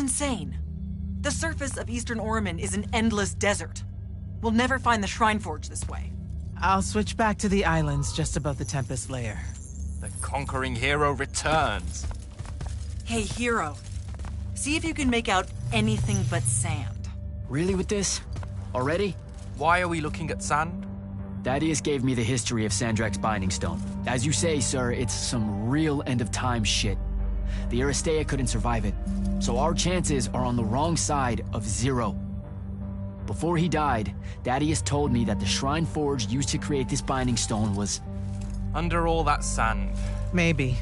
insane. The surface of Eastern Orman is an endless desert. We'll never find the Shrine Forge this way. I'll switch back to the islands just above the Tempest layer. The conquering hero returns. Hey, hero. See if you can make out anything but sand. Really with this? Already? Why are we looking at sand? Thaddeus gave me the history of Sandrak's Binding Stone. As you say, sir, it's some real end-of-time shit. The Aristea couldn't survive it, so our chances are on the wrong side of 0. Before he died, Thaddeus told me that the Shrine Forge used to create this Binding Stone was... Under all that sand. Maybe.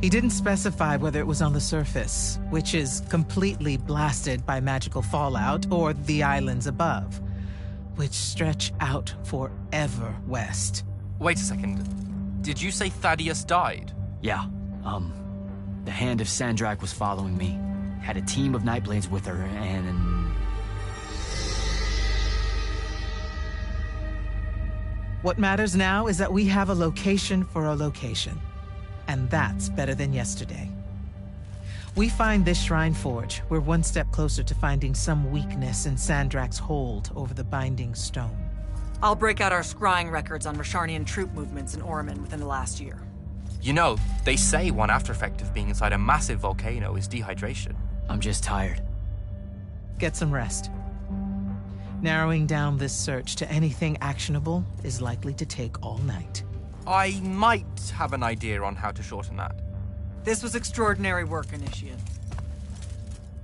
He didn't specify whether it was on the surface, which is completely blasted by magical fallout, or the islands above, which stretch out forever west. Wait a second. Did you say Thaddeus died? Yeah, the Hand of Sandrak was following me. Had a team of Nightblades with her, and... What matters now is that we have a location for a location. And that's better than yesterday. We find this Shrine Forge, we're one step closer to finding some weakness in Sandrak's hold over the Binding Stone. I'll break out our scrying records on Rasharnian troop movements in Orman within the last year. You know, they say one after effect of being inside a massive volcano is dehydration. I'm just tired. Get some rest. Narrowing down this search to anything actionable is likely to take all night. I might have an idea on how to shorten that. This was extraordinary work, Initiate.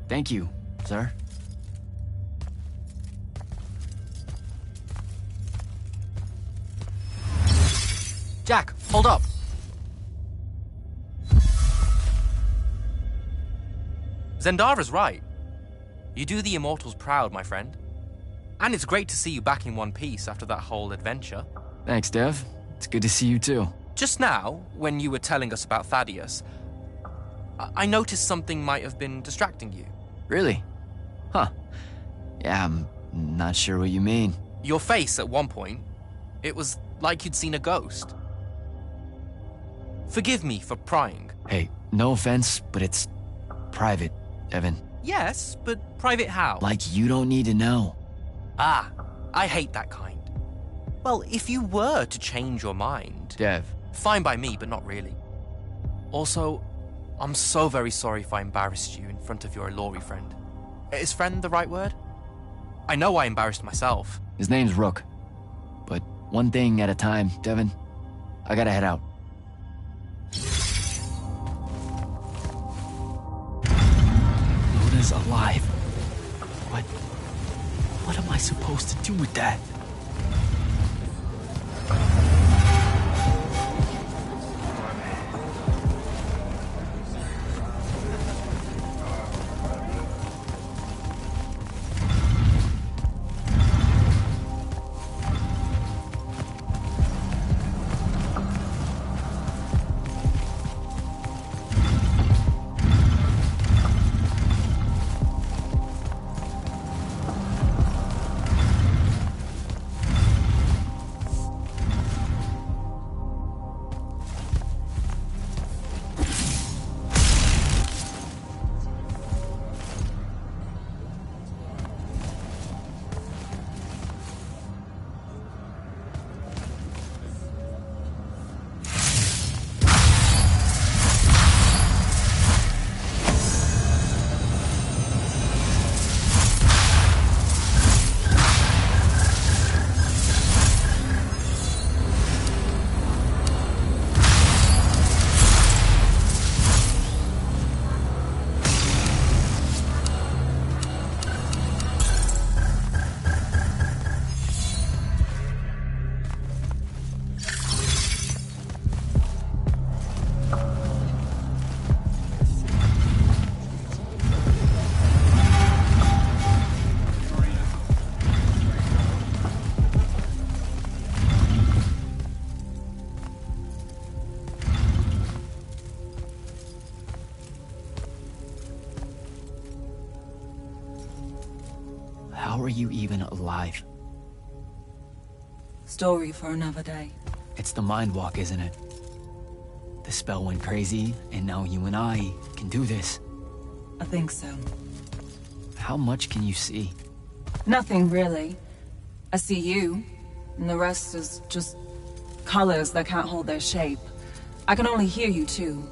Thank you, sir. Jack, hold up. Zendara's right. You do the Immortals proud, my friend. And it's great to see you back in one piece after that whole adventure. Thanks, Dev. It's good to see you too. Just now, when you were telling us about Thaddeus, I noticed something might have been distracting you. Really? Huh. Yeah, I'm not sure what you mean. Your face at one point, it was like you'd seen a ghost. Forgive me for prying. Hey, no offense, but it's private, Evan. Yes, but private how? Like you don't need to know. Ah, I hate that kind. Well, if you were to change your mind... Dev. Fine by me, but not really. Also, I'm so very sorry if I embarrassed you in front of your Ilori friend. Is friend the right word? I know I embarrassed myself. His name's Rook. But one thing at a time, Devin. I gotta head out. Luna's alive. What am I supposed to do with that? How are you even alive? Story for another day. It's the Mind Walk, isn't it? The spell went crazy, and now you and I can do this. I think so. How much can you see? Nothing, really. I see you, and the rest is just colors that can't hold their shape. I can only hear you, too.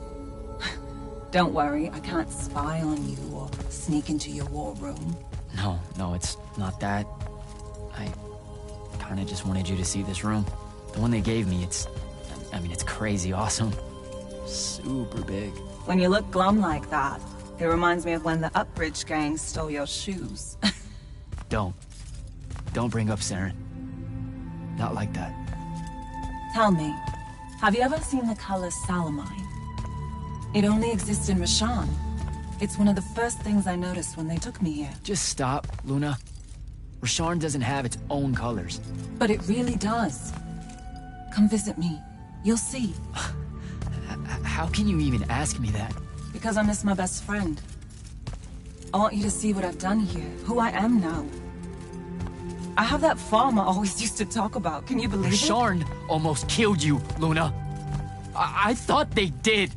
Don't worry, I can't spy on you or sneak into your war room. No, it's not that. I kinda just wanted you to see this room. The one they gave me, it's crazy awesome. Super big. When you look glum like that, it reminds me of when the Upbridge gang stole your shoes. Don't bring up Saren. Not like that. Tell me, have you ever seen the color Salamine? It only exists in Rashan. It's one of the first things I noticed when they took me here. Just stop, Luna. Rasharn doesn't have its own colors. But it really does. Come visit me. You'll see. How can you even ask me that? Because I miss my best friend. I want you to see what I've done here, who I am now. I have that farm I always used to talk about. Can you believe it? Rasharn almost killed you, Luna. I thought they did.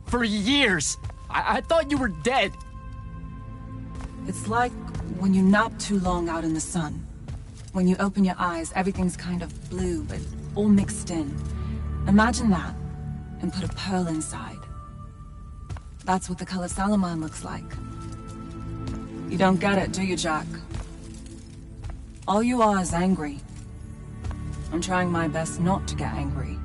For years. I thought you were dead. It's like when you nap too long out in the sun. When you open your eyes, everything's kind of blue, but all mixed in. Imagine that, and put a pearl inside. That's what the color Salamine looks like. You don't get it, do you, Jack? All you are is angry. I'm trying my best not to get angry.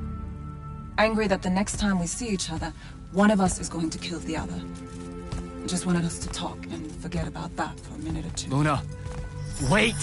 Angry that the next time we see each other, one of us is going to kill the other. I just wanted us to talk and forget about that for a minute or two. Luna, wait!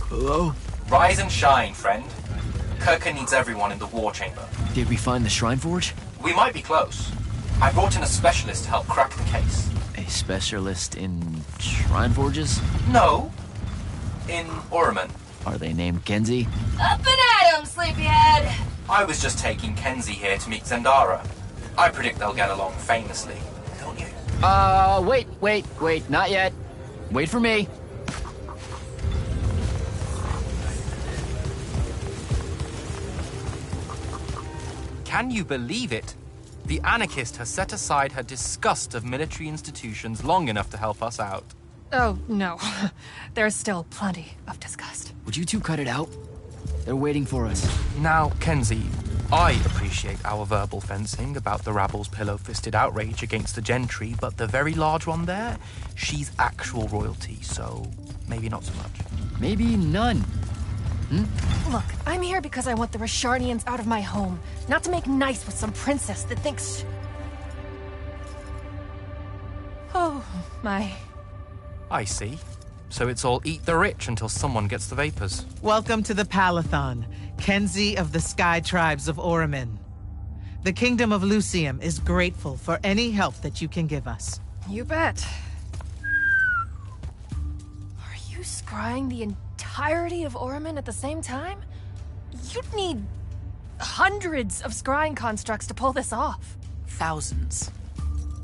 Hello? Rise and shine, friend. Kirka needs everyone in the war chamber. Did we find the Shrine Forge? We might be close. I brought in a specialist to help crack the case. A specialist in Shrine Forges? No. In Orman. Are they named Kenzie? Up and at 'em, sleepyhead! I was just taking Kenzie here to meet Zendara. I predict they'll get along famously, don't you? Wait, not yet. Wait for me. Can you believe it? The anarchist has set aside her disgust of military institutions long enough to help us out. Oh, no. There's still plenty of disgust. Would you two cut it out? They're waiting for us. Now, Kenzie, I appreciate our verbal fencing about the rabble's pillow-fisted outrage against the gentry, but the very large one there, she's actual royalty, so maybe not so much. Maybe none. Look, I'm here because I want the Rasharnians out of my home, not to make nice with some princess that thinks... Oh, my... I see. So it's all eat the rich until someone gets the vapors. Welcome to the Palathon, Kenzie of the Sky Tribes of Oramin. The Kingdom of Lucium is grateful for any help that you can give us. You bet. Are you scrying the entirety of Oramin at the same time? You'd need hundreds of scrying constructs to pull this off. Thousands.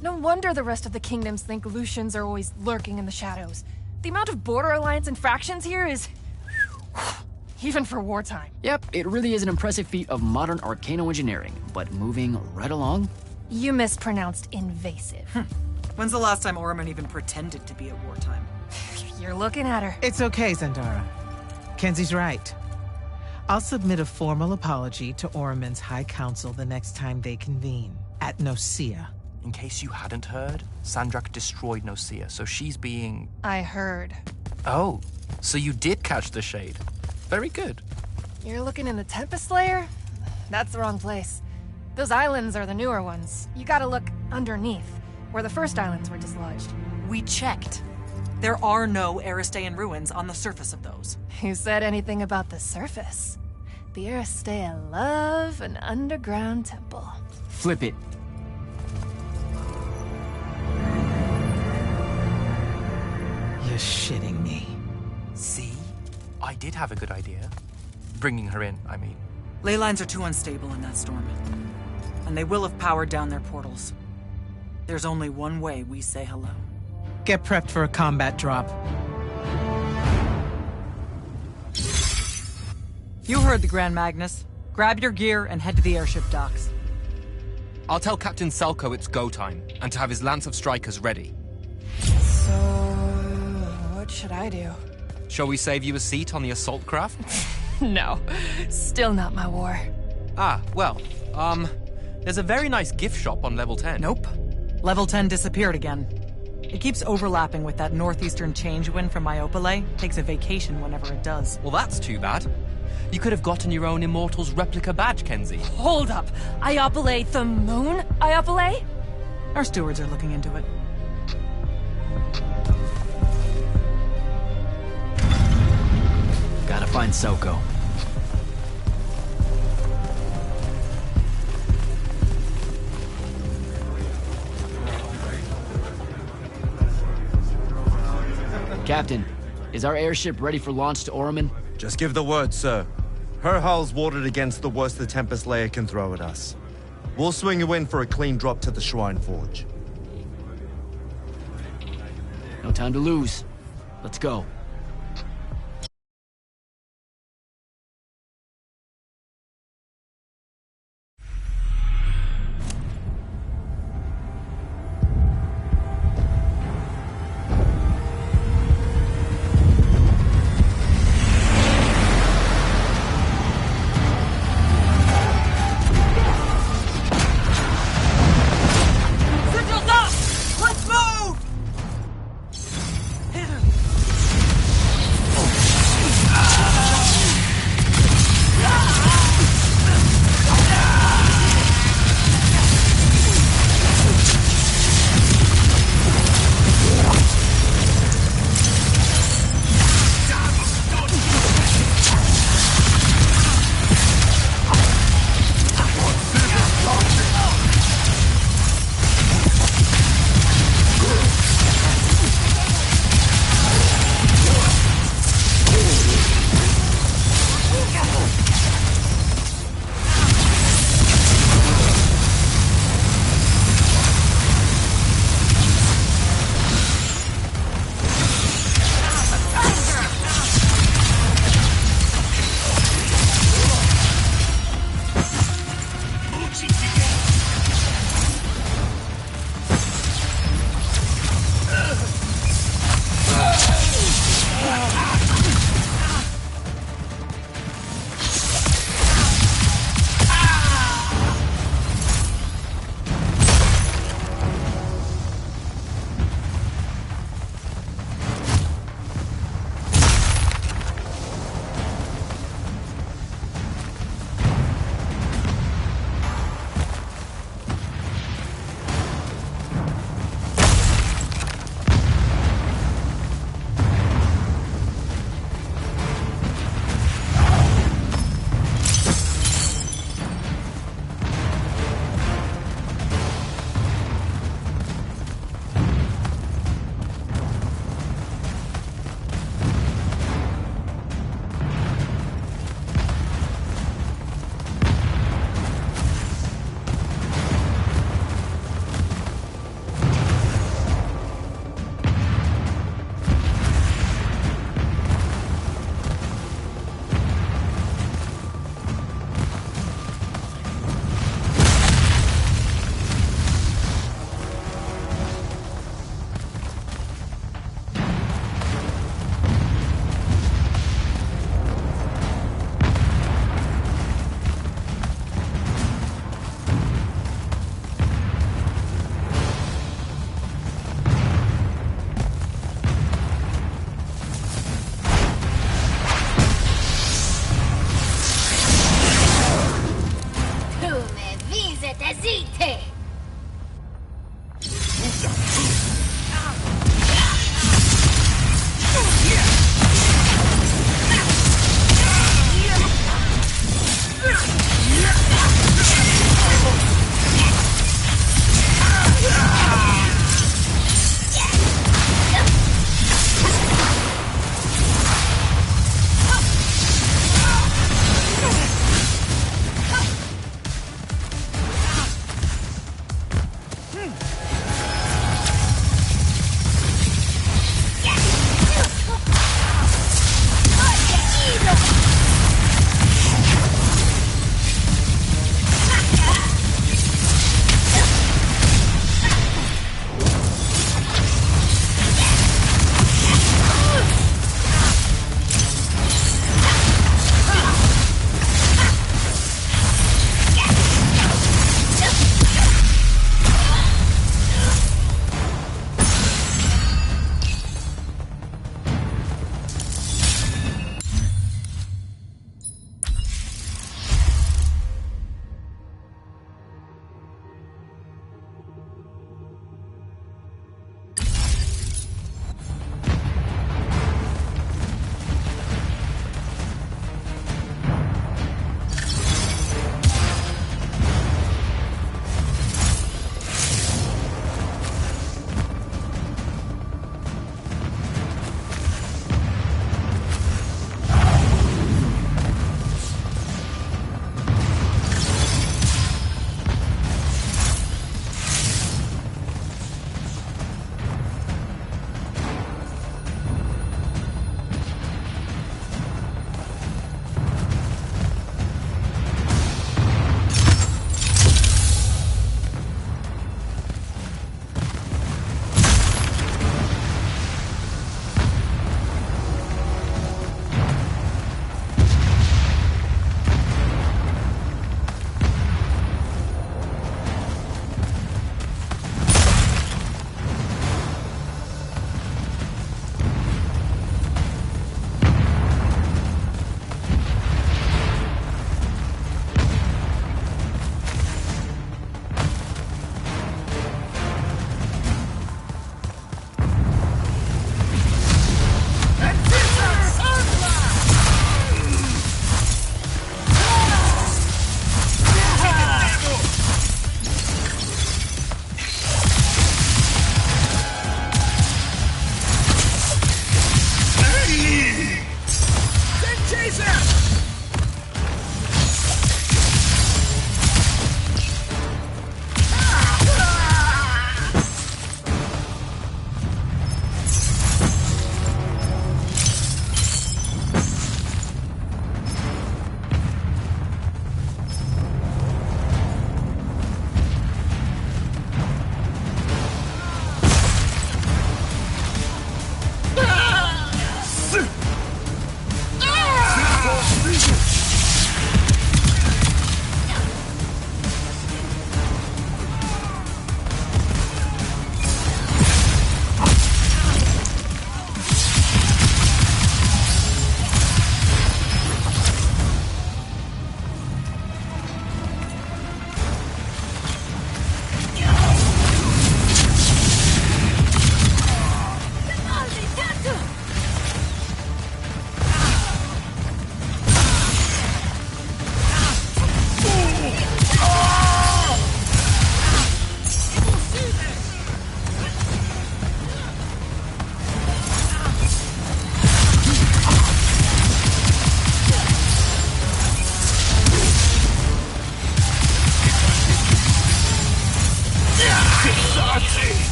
No wonder the rest of the kingdoms think Lucians are always lurking in the shadows. The amount of border alliance and factions here is... even for wartime. Yep, it really is an impressive feat of modern arcano engineering, but moving right along? You mispronounced invasive. When's the last time Orman even pretended to be at wartime? You're looking at her. It's okay, Zendara. Kenzie's right. I'll submit a formal apology to Oramin's High Council the next time they convene, at Nosea. In case you hadn't heard, Sandrak destroyed Nosea, so she's being... I heard. Oh, so you did catch the shade. Very good. You're looking in the Tempest Layer? That's the wrong place. Those islands are the newer ones. You gotta look underneath, where the first islands were dislodged. We checked. There are no Aristean ruins on the surface of those. Who said anything about the surface? The Aristea love an underground temple. Flip it. You're shitting me. See? did have a good idea. Bringing her in, I mean. Ley lines are too unstable in that storm. And they will have powered down their portals. There's only one way we say hello. Get prepped for a combat drop. You heard the Grand Magnus. Grab your gear and head to the airship docks. I'll tell Captain Selko it's go time, and to have his Lance of Strikers ready. So, what should I do? Shall we save you a seat on the assault craft? No, still not my war. Ah, well, there's a very nice gift shop on level 10. Nope. Level 10 disappeared again. It keeps overlapping with that northeastern change wind from Myopole. Takes a vacation whenever it does. Well, that's too bad. You could have gotten your own Immortals replica badge, Kenzie. Hold up. Iopole the moon? Iopole? Our stewards are looking into it. Gotta find Soko. Captain, is our airship ready for launch to Orman? Just give the word, sir. Her hull's warded against the worst the Tempest layer can throw at us. We'll swing you in for a clean drop to the Shrine Forge. No time to lose. Let's go.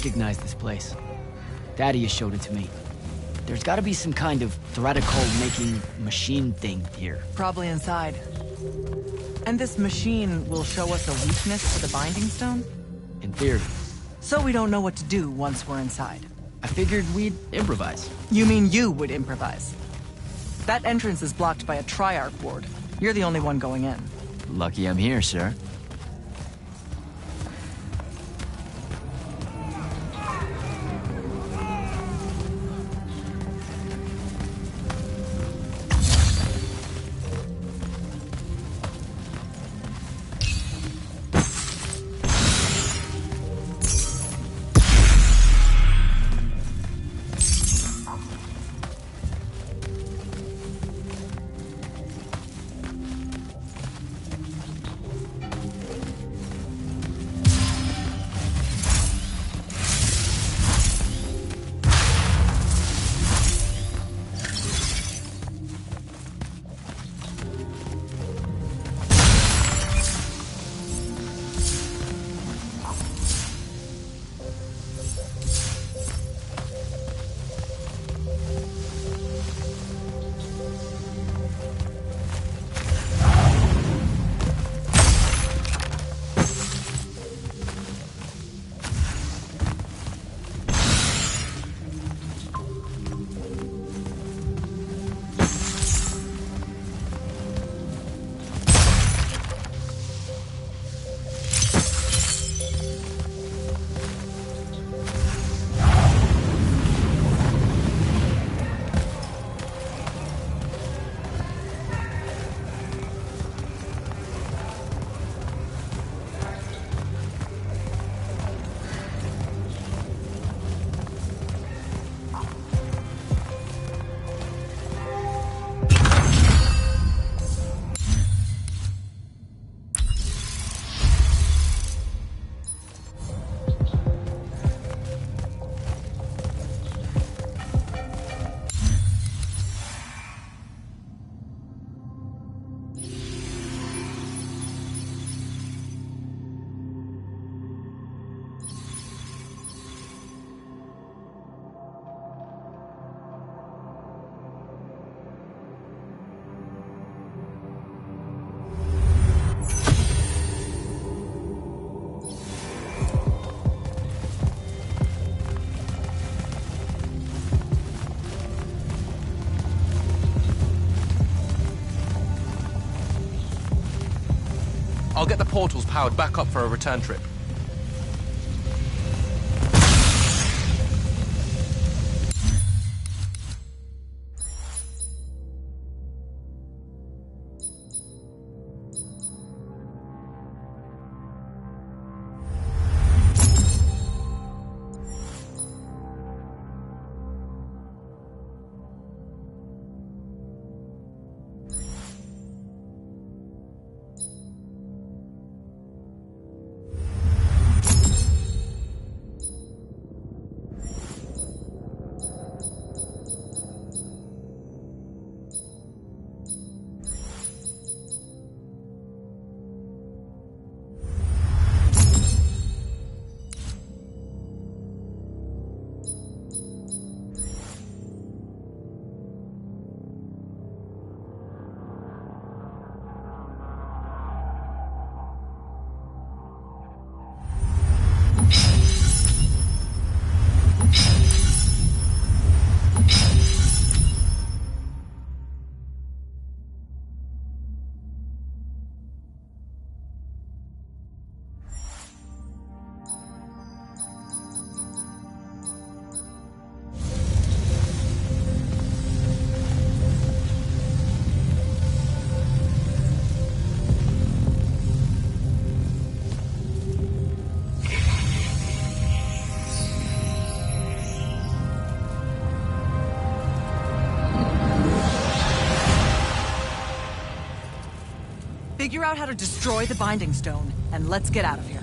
recognize this place. Thaddeus showed it to me. There's gotta be some kind of theoretical-making machine thing here. Probably inside. And this machine will show us a weakness to the Binding Stone? In theory. So we don't know what to do once we're inside. I figured we'd improvise. You mean you would improvise? That entrance is blocked by a Triarch ward. You're the only one going in. Lucky I'm here, sir. I'll get the portals powered back up for a return trip. Figure out how to destroy the Binding Stone, and let's get out of here.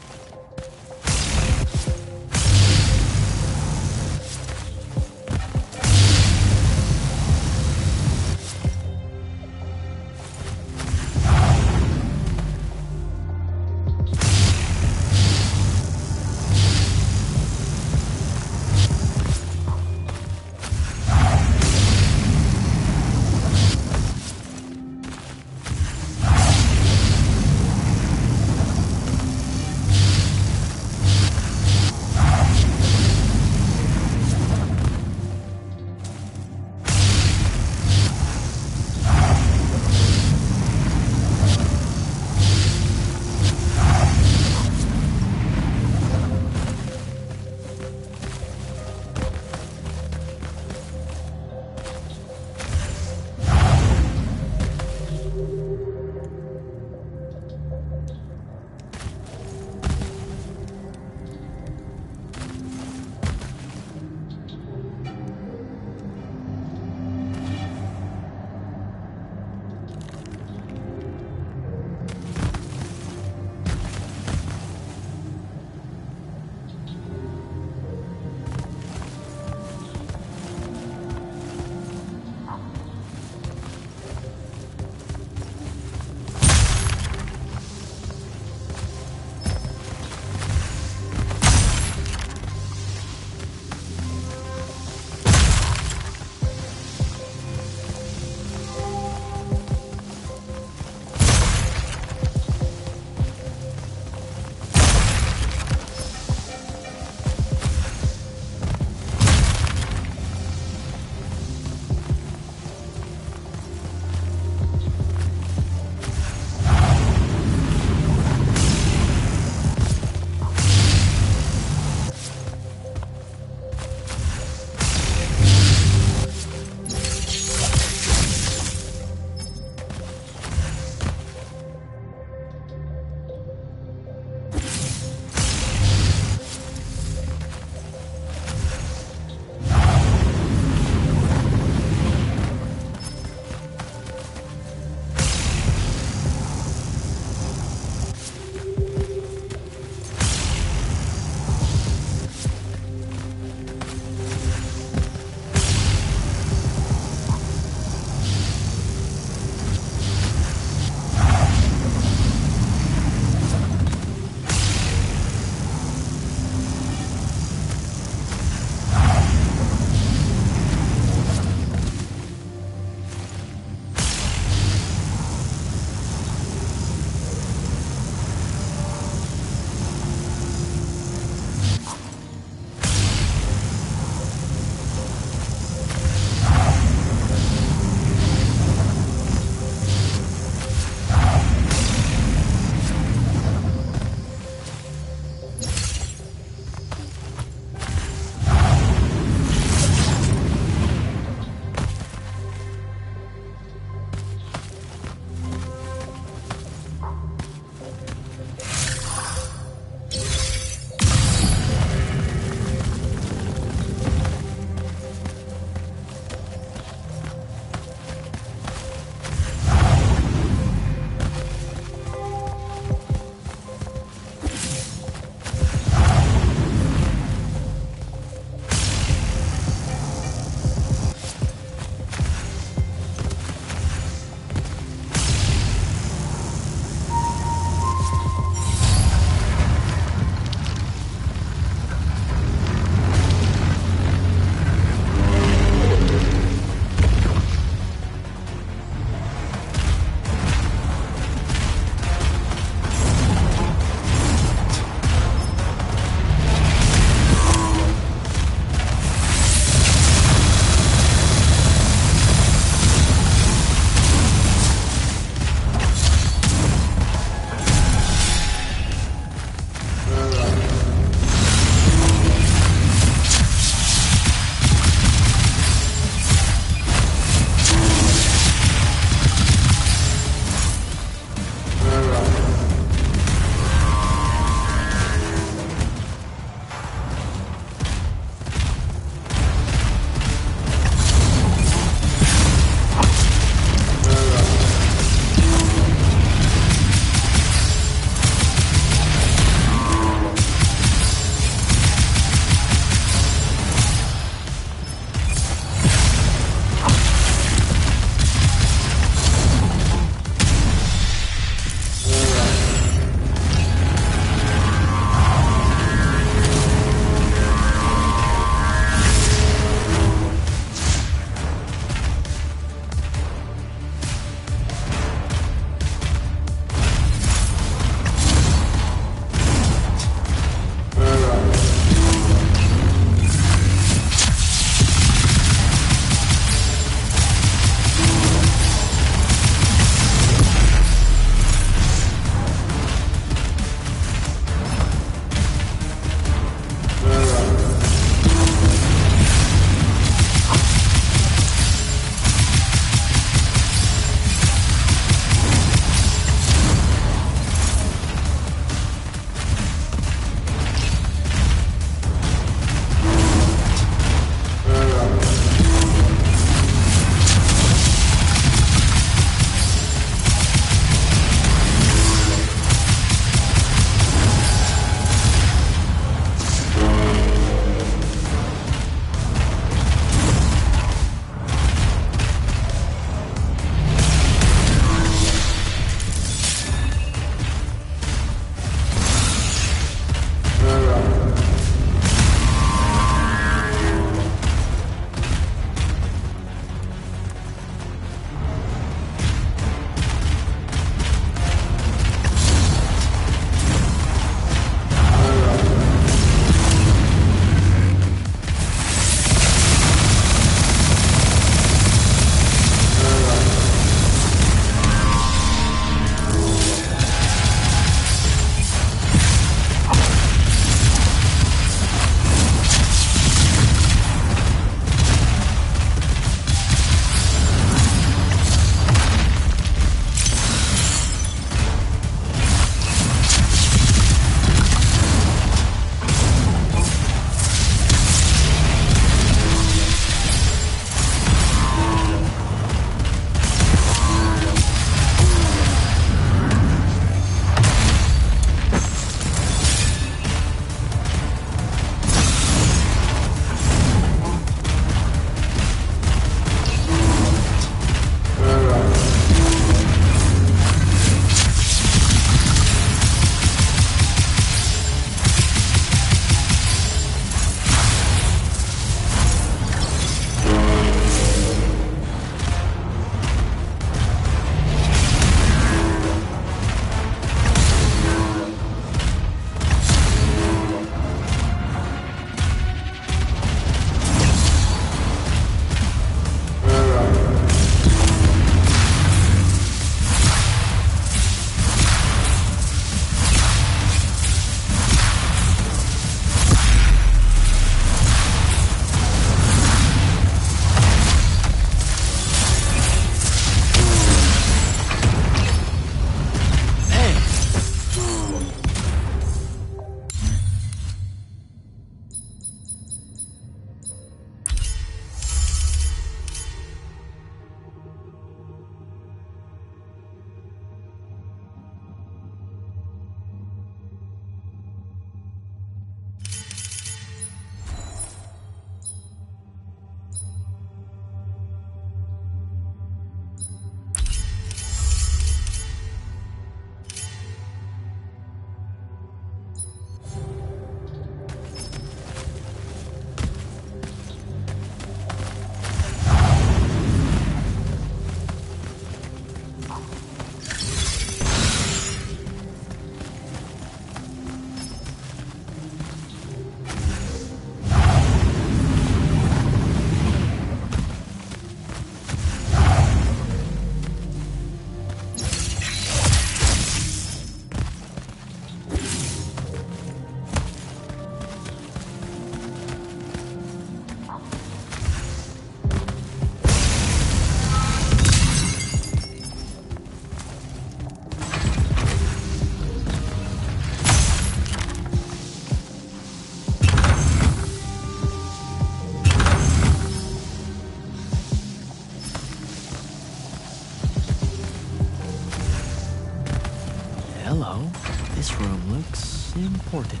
important.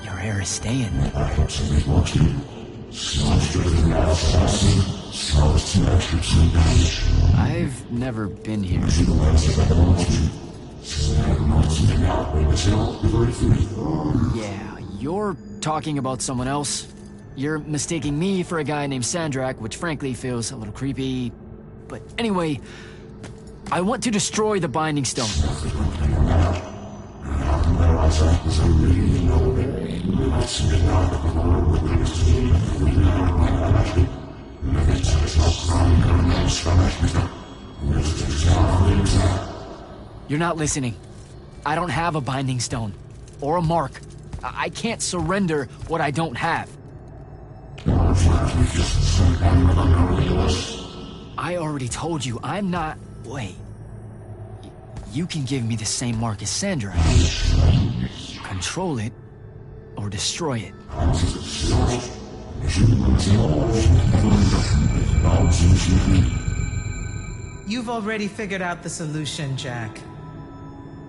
Your hair is staying. I've never been here. Yeah, you're talking about someone else. You're mistaking me for a guy named Sandrak, which frankly feels a little creepy. But anyway, I want to destroy the Binding Stone. You're not listening. I don't have a Binding Stone. Or a mark. I can't surrender what I don't have. I already told you, I'm not... Wait. You can give me the same mark as Sandra. Control it, or destroy it. You've already figured out the solution, Jack.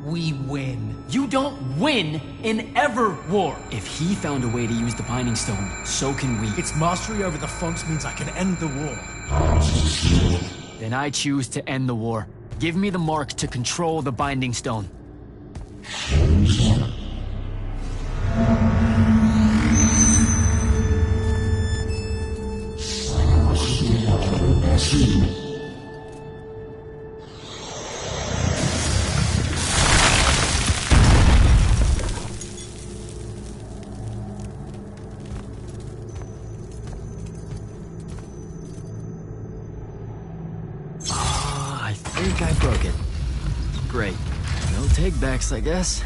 We win. You don't win in ever war. If he found a way to use the Binding Stone, so can we. Its mastery over the fonts means I can end the war. Then I choose to end the war. Give me the mark to control the Binding Stone. I think I broke it. Great. No take-backs, I guess.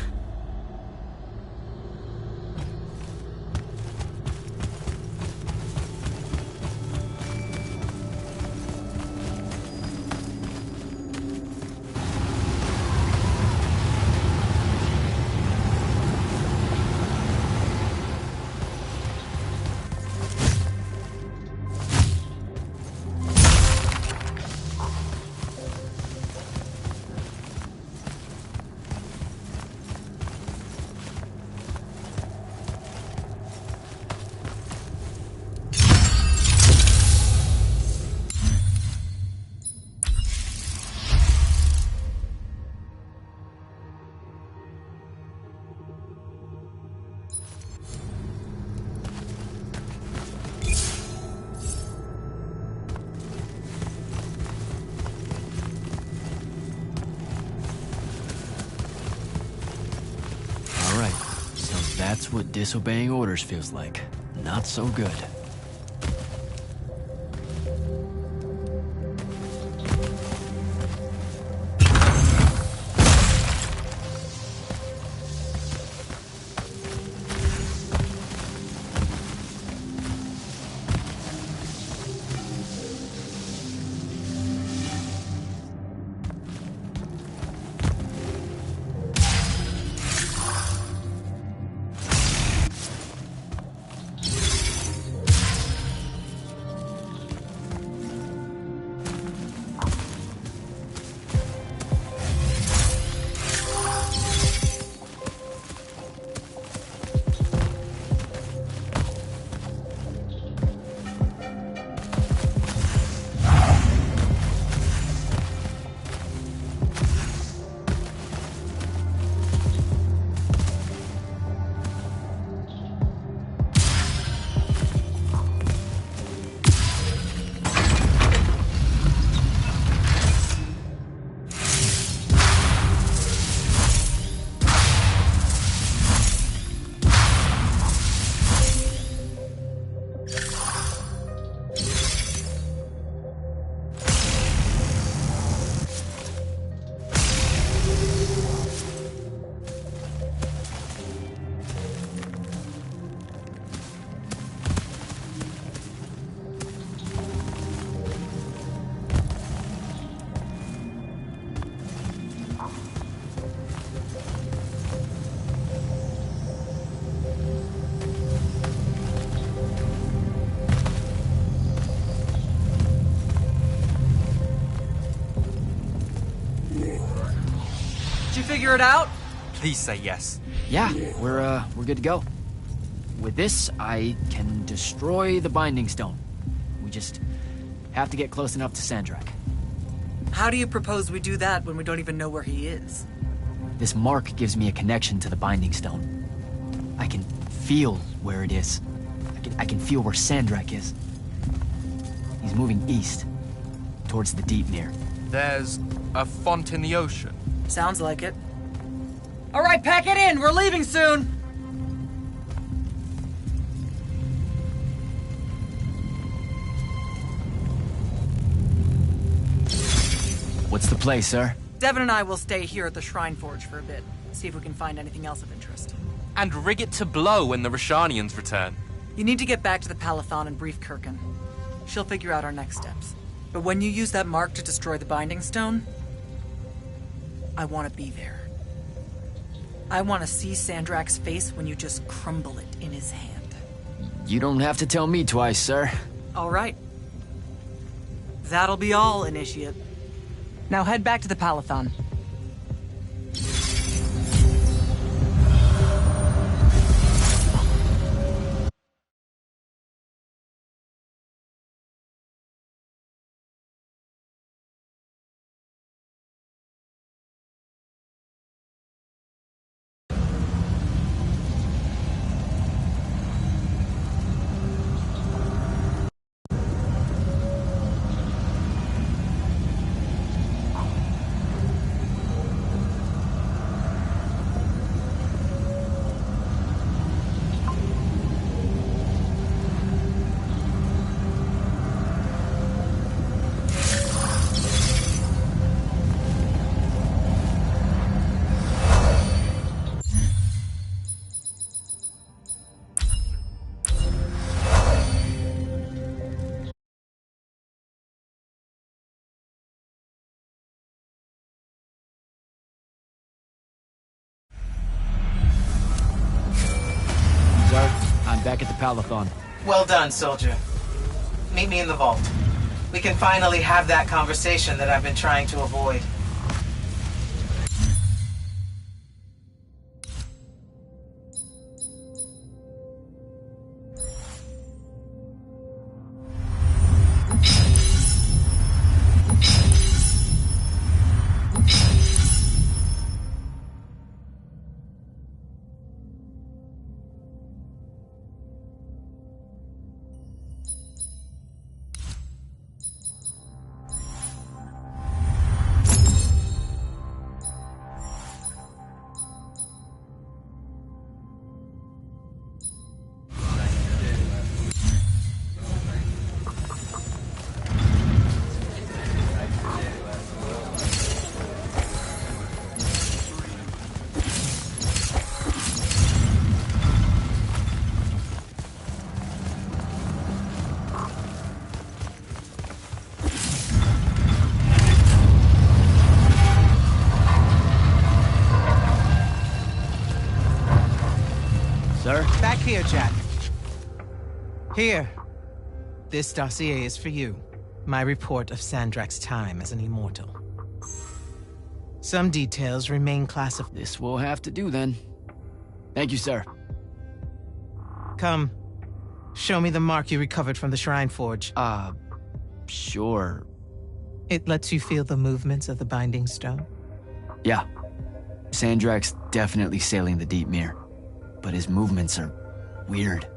That's what disobeying orders feels like. Not so good. figure it out? Please say yes. Yeah, we're good to go. With this, I can destroy the Binding Stone. We just have to get close enough to Sandrak. How do you propose we do that when we don't even know where he is? This mark gives me a connection to the Binding Stone. I can feel where it is. I can feel where Sandrak is. He's moving east, towards the Deepmere. There's a font in the ocean. Sounds like it. All right, pack it in. We're leaving soon. What's the play, sir? Devin and I will stay here at the Shrine Forge for a bit. See if we can find anything else of interest. And rig it to blow when the Rashanians return. You need to get back to the Palathon and brief Kirkin. She'll figure out our next steps. But when you use that mark to destroy the Binding Stone, I want to be there. I want to see Sandrak's face when you just crumble it in his hand. You don't have to tell me twice, sir. All right. That'll be all, Initiate. Now head back to the Palathon. I'm back at the Palathon. Well done, soldier. Meet me in the vault. We can finally have that conversation that I've been trying to avoid. Sir? Back here, Jack. Here. This dossier is for you. My report of Sandrak's time as an immortal. Some details remain classified. This will have to do then. Thank you, sir. Come. Show me the mark you recovered from the Shrine Forge. Sure. It lets you feel the movements of the Binding Stone? Yeah. Sandrak's definitely sailing the Deepmere, but his movements are weird.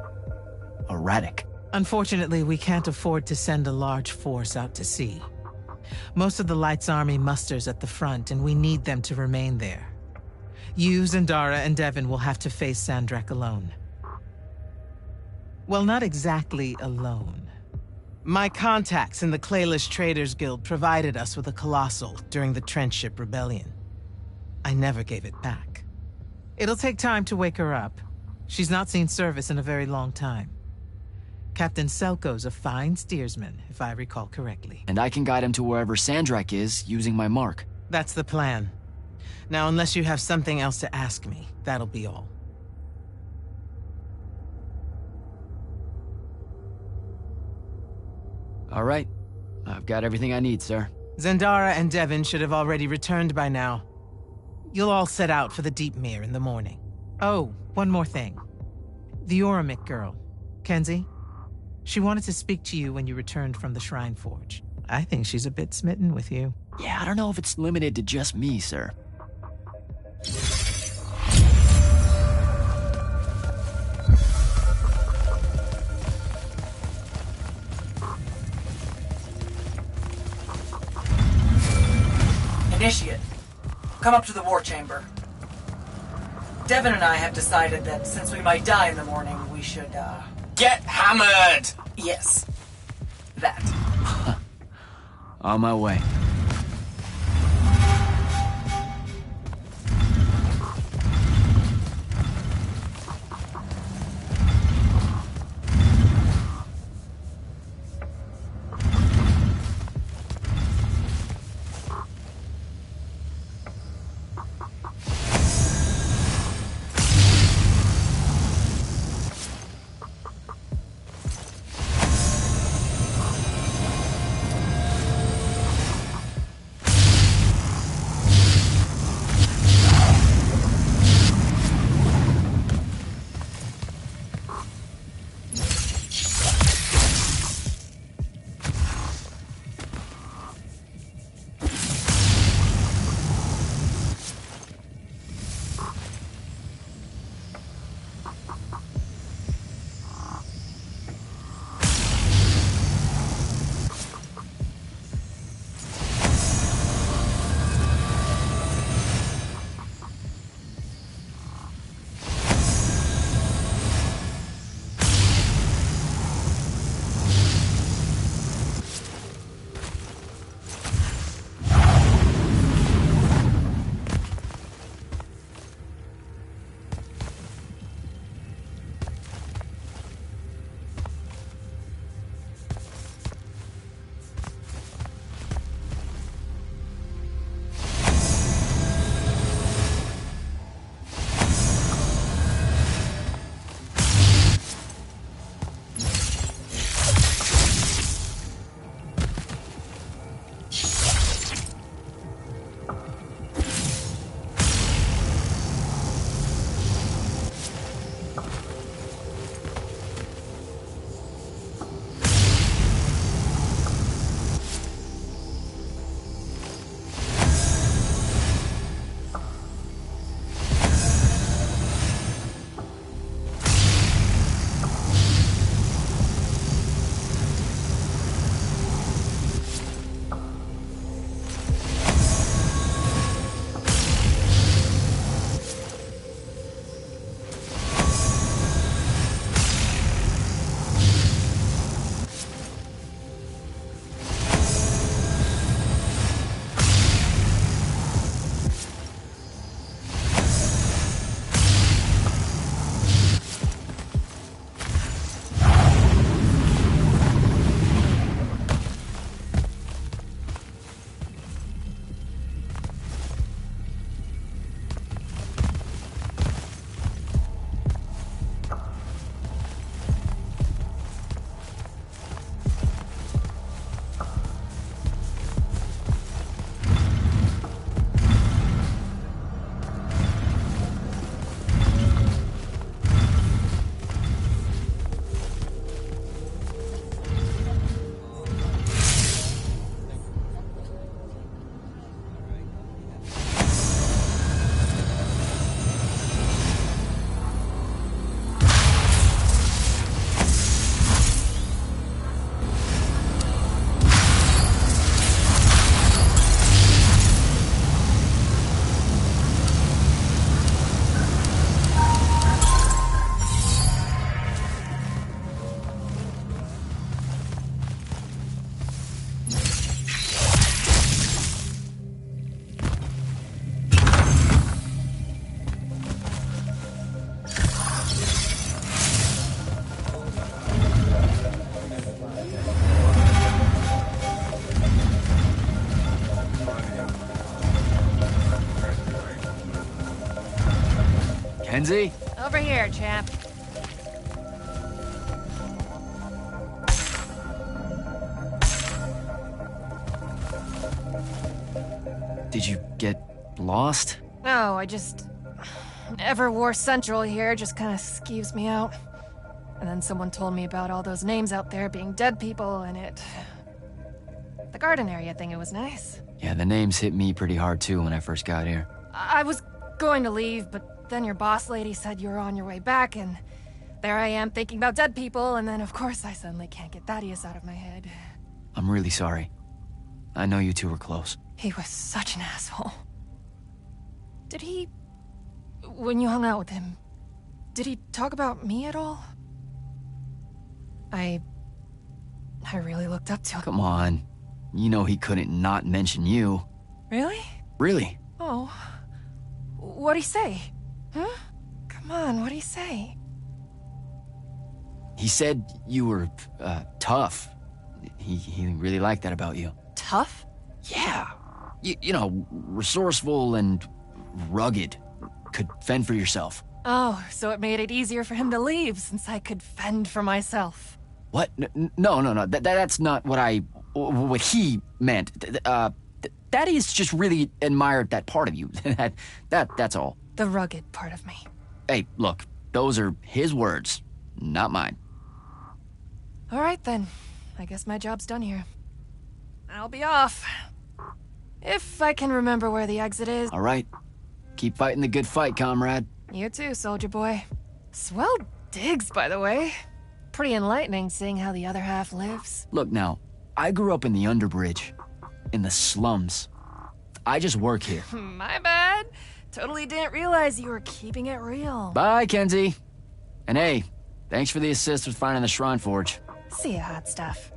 Erratic. Unfortunately, we can't afford to send a large force out to sea. Most of the Light's army musters at the front, and we need them to remain there. You, Zendara, and Devin will have to face Sandrak alone. Well, not exactly alone. My contacts in the Clayless Traders Guild provided us with a Colossal during the Trenchship Rebellion. I never gave it back. It'll take time to wake her up. She's not seen service in a very long time. Captain Selko's a fine steersman, if I recall correctly. And I can guide him to wherever Sandrak is using my mark. That's the plan. Now, unless you have something else to ask me, that'll be all. All right. I've got everything I need, sir. Zendara and Devin should have already returned by now. You'll all set out for the Deep Mere in the morning. Oh, one more thing. The Oromik girl, Kenzie. She wanted to speak to you when you returned from the Shrine Forge. I think she's a bit smitten with you. Yeah, I don't know if it's limited to just me, sir. Initiate, come up to the war chamber. Devin and I have decided that since we might die in the morning, we should, Get hammered! Yes. That. On my way. Kenzie? Over here, champ. Did you get lost? No, I just... Everwar Central here just kind of skeeves me out. And then someone told me about all those names out there being dead people, and it... The garden area thing, it was nice. Yeah, the names hit me pretty hard too when I first got here. I was going to leave, but then your boss lady said you were on your way back, and there I am thinking about dead people, and then of course I suddenly can't get Thaddeus out of my head. I'm really sorry. I know you two were close. He was such an asshole. Did he... When you hung out with him, did he talk about me at all? I really looked up to him. Come on. You know he couldn't not mention you. Really? Really? Oh. What'd he say? Huh? Come on, what'd he say? He said you were, tough. He really liked that about you. Tough? Yeah. You know, resourceful and rugged. Could fend for yourself. Oh, so it made it easier for him to leave since I could fend for myself. What? No. That's not what he meant. Thaddeus just really admired that part of you. That's all. The rugged part of me. Hey, look, those are his words, not mine. All right then. I guess my job's done here. I'll be off. If I can remember where the exit is. All right. Keep fighting the good fight, comrade. You too, soldier boy. Swell digs, by the way. Pretty enlightening seeing how the other half lives. Look now, I grew up in the underbridge, in the slums. I just work here. My bad. Totally didn't realize you were keeping it real. Bye, Kenzie. And hey, thanks for the assist with finding the Shrine Forge. See ya, hot stuff.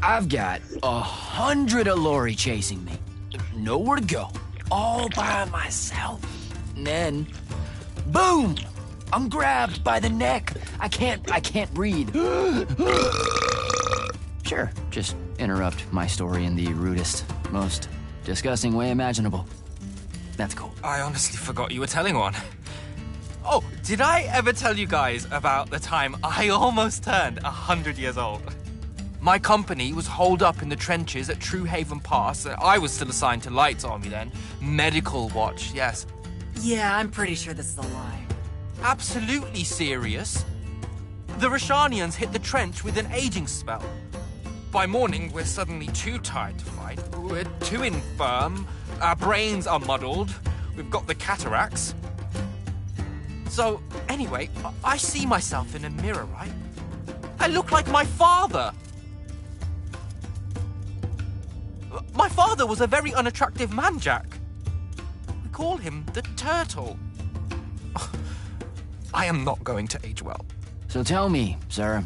I've got 100 Alori chasing me. Nowhere to go. All by myself. And then, boom! I'm grabbed by the neck. I can't breathe. Sure, just interrupt my story in the rudest, most disgusting way imaginable. That's cool. I honestly forgot you were telling one. Oh, did I ever tell you guys about the time I almost turned 100 years old? My company was holed up in the trenches at True Haven Pass. I was still assigned to Light's Army then. Medical watch, yes. Yeah, I'm pretty sure this is a lie. Absolutely serious. The Rashanians hit the trench with an aging spell. By morning, we're suddenly too tired to fight. We're too infirm. Our brains are muddled. We've got the cataracts. So, anyway, I see myself in a mirror, right? I look like my father. My father was a very unattractive man, Jack. We call him the Turtle. I am not going to age well. So tell me, sir,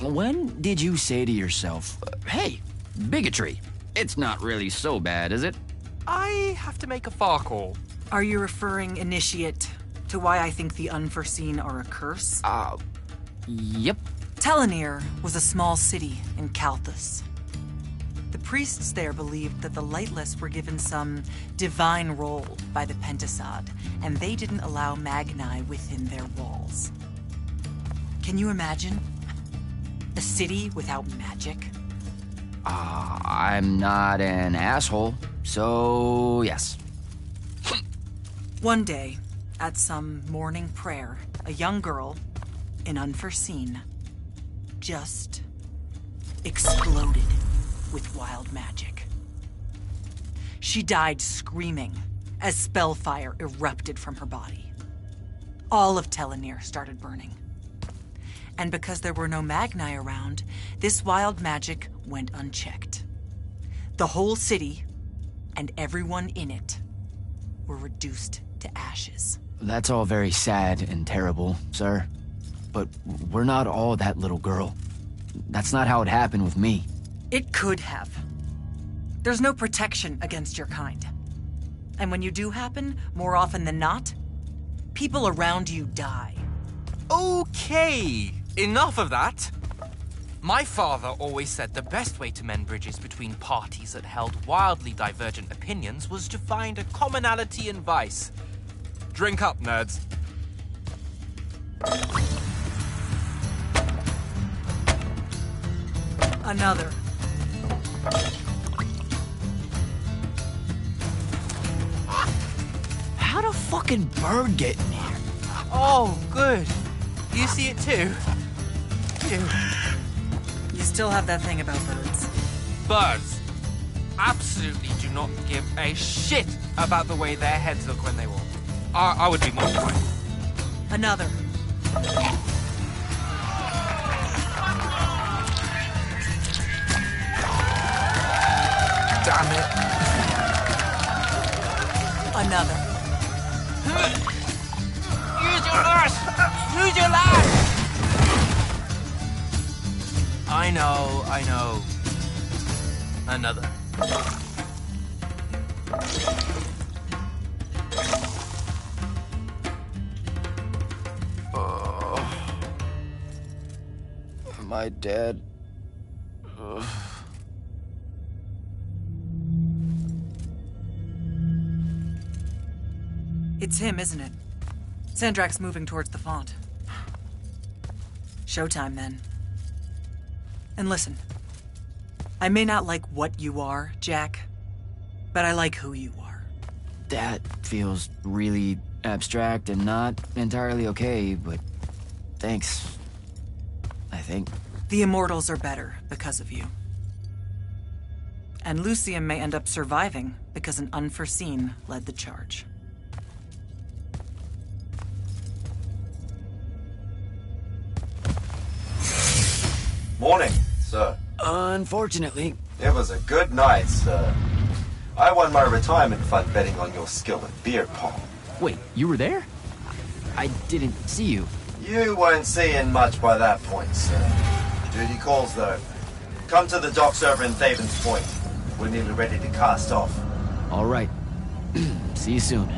when did you say to yourself, hey, bigotry, it's not really so bad, is it? I have to make a far call. Are you referring, Initiate, to why I think the unforeseen are a curse? Yep. Telenir was a small city in Kalthus. The priests there believed that the Lightless were given some divine role by the Pentasod, and they didn't allow Magni within their walls. Can you imagine? A city without magic? I'm not an asshole, so yes. One day, at some morning prayer, a young girl, an unforeseen, just exploded with wild magic. She died screaming as spellfire erupted from her body. All of Telenir started burning. And because there were no Magni around, this wild magic went unchecked. The whole city and everyone in it were reduced to ashes. That's all very sad and terrible, sir. but we're not all that little girl. That's not how it happened with me. It could have. There's no protection against your kind. And when you do happen, more often than not, people around you die. Okay, enough of that. My father always said the best way to mend bridges between parties that held wildly divergent opinions was to find a commonality in vice. Drink up, nerds. Another. How'd a fucking bird get in here? Oh, good. You see it too? Phew. You still have that thing about birds. Birds absolutely do not give a shit about the way their heads look when they walk. I would be mortified. Another. Damn it. Another. Use your lash! Use your lash! I know. Another. Am I dead? Ugh. It's him, isn't it? Sandrak's moving towards the font. Showtime, then. And listen, I may not like what you are, Jack, but I like who you are. That feels really abstract and not entirely okay, but thanks. I think. The Immortals are better because of you. And Lucium may end up surviving because an unforeseen led the charge. Morning, sir. Unfortunately. It was a good night, sir. I won my retirement fund betting on your skill at beer pong. Wait, you were there? I didn't see you. You weren't seeing much by that point, sir. Duty calls, though. Come to the docks over in Thaven's Point. We're nearly ready to cast off. All right. See you soon.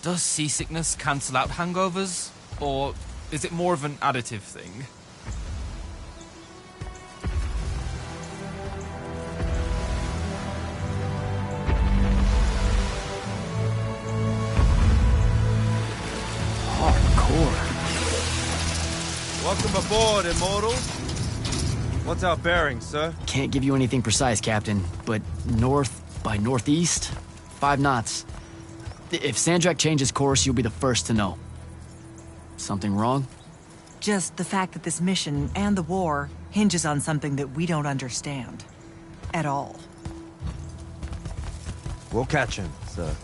Does seasickness cancel out hangovers? Or is it more of an additive thing? Welcome aboard, Immortal. What's our bearing, sir? Can't give you anything precise, Captain, but north by northeast, 5 knots. If Sandrak changes course, you'll be the first to know. Something wrong? Just the fact that this mission and the war hinges on something that we don't understand. At all. We'll catch him, sir.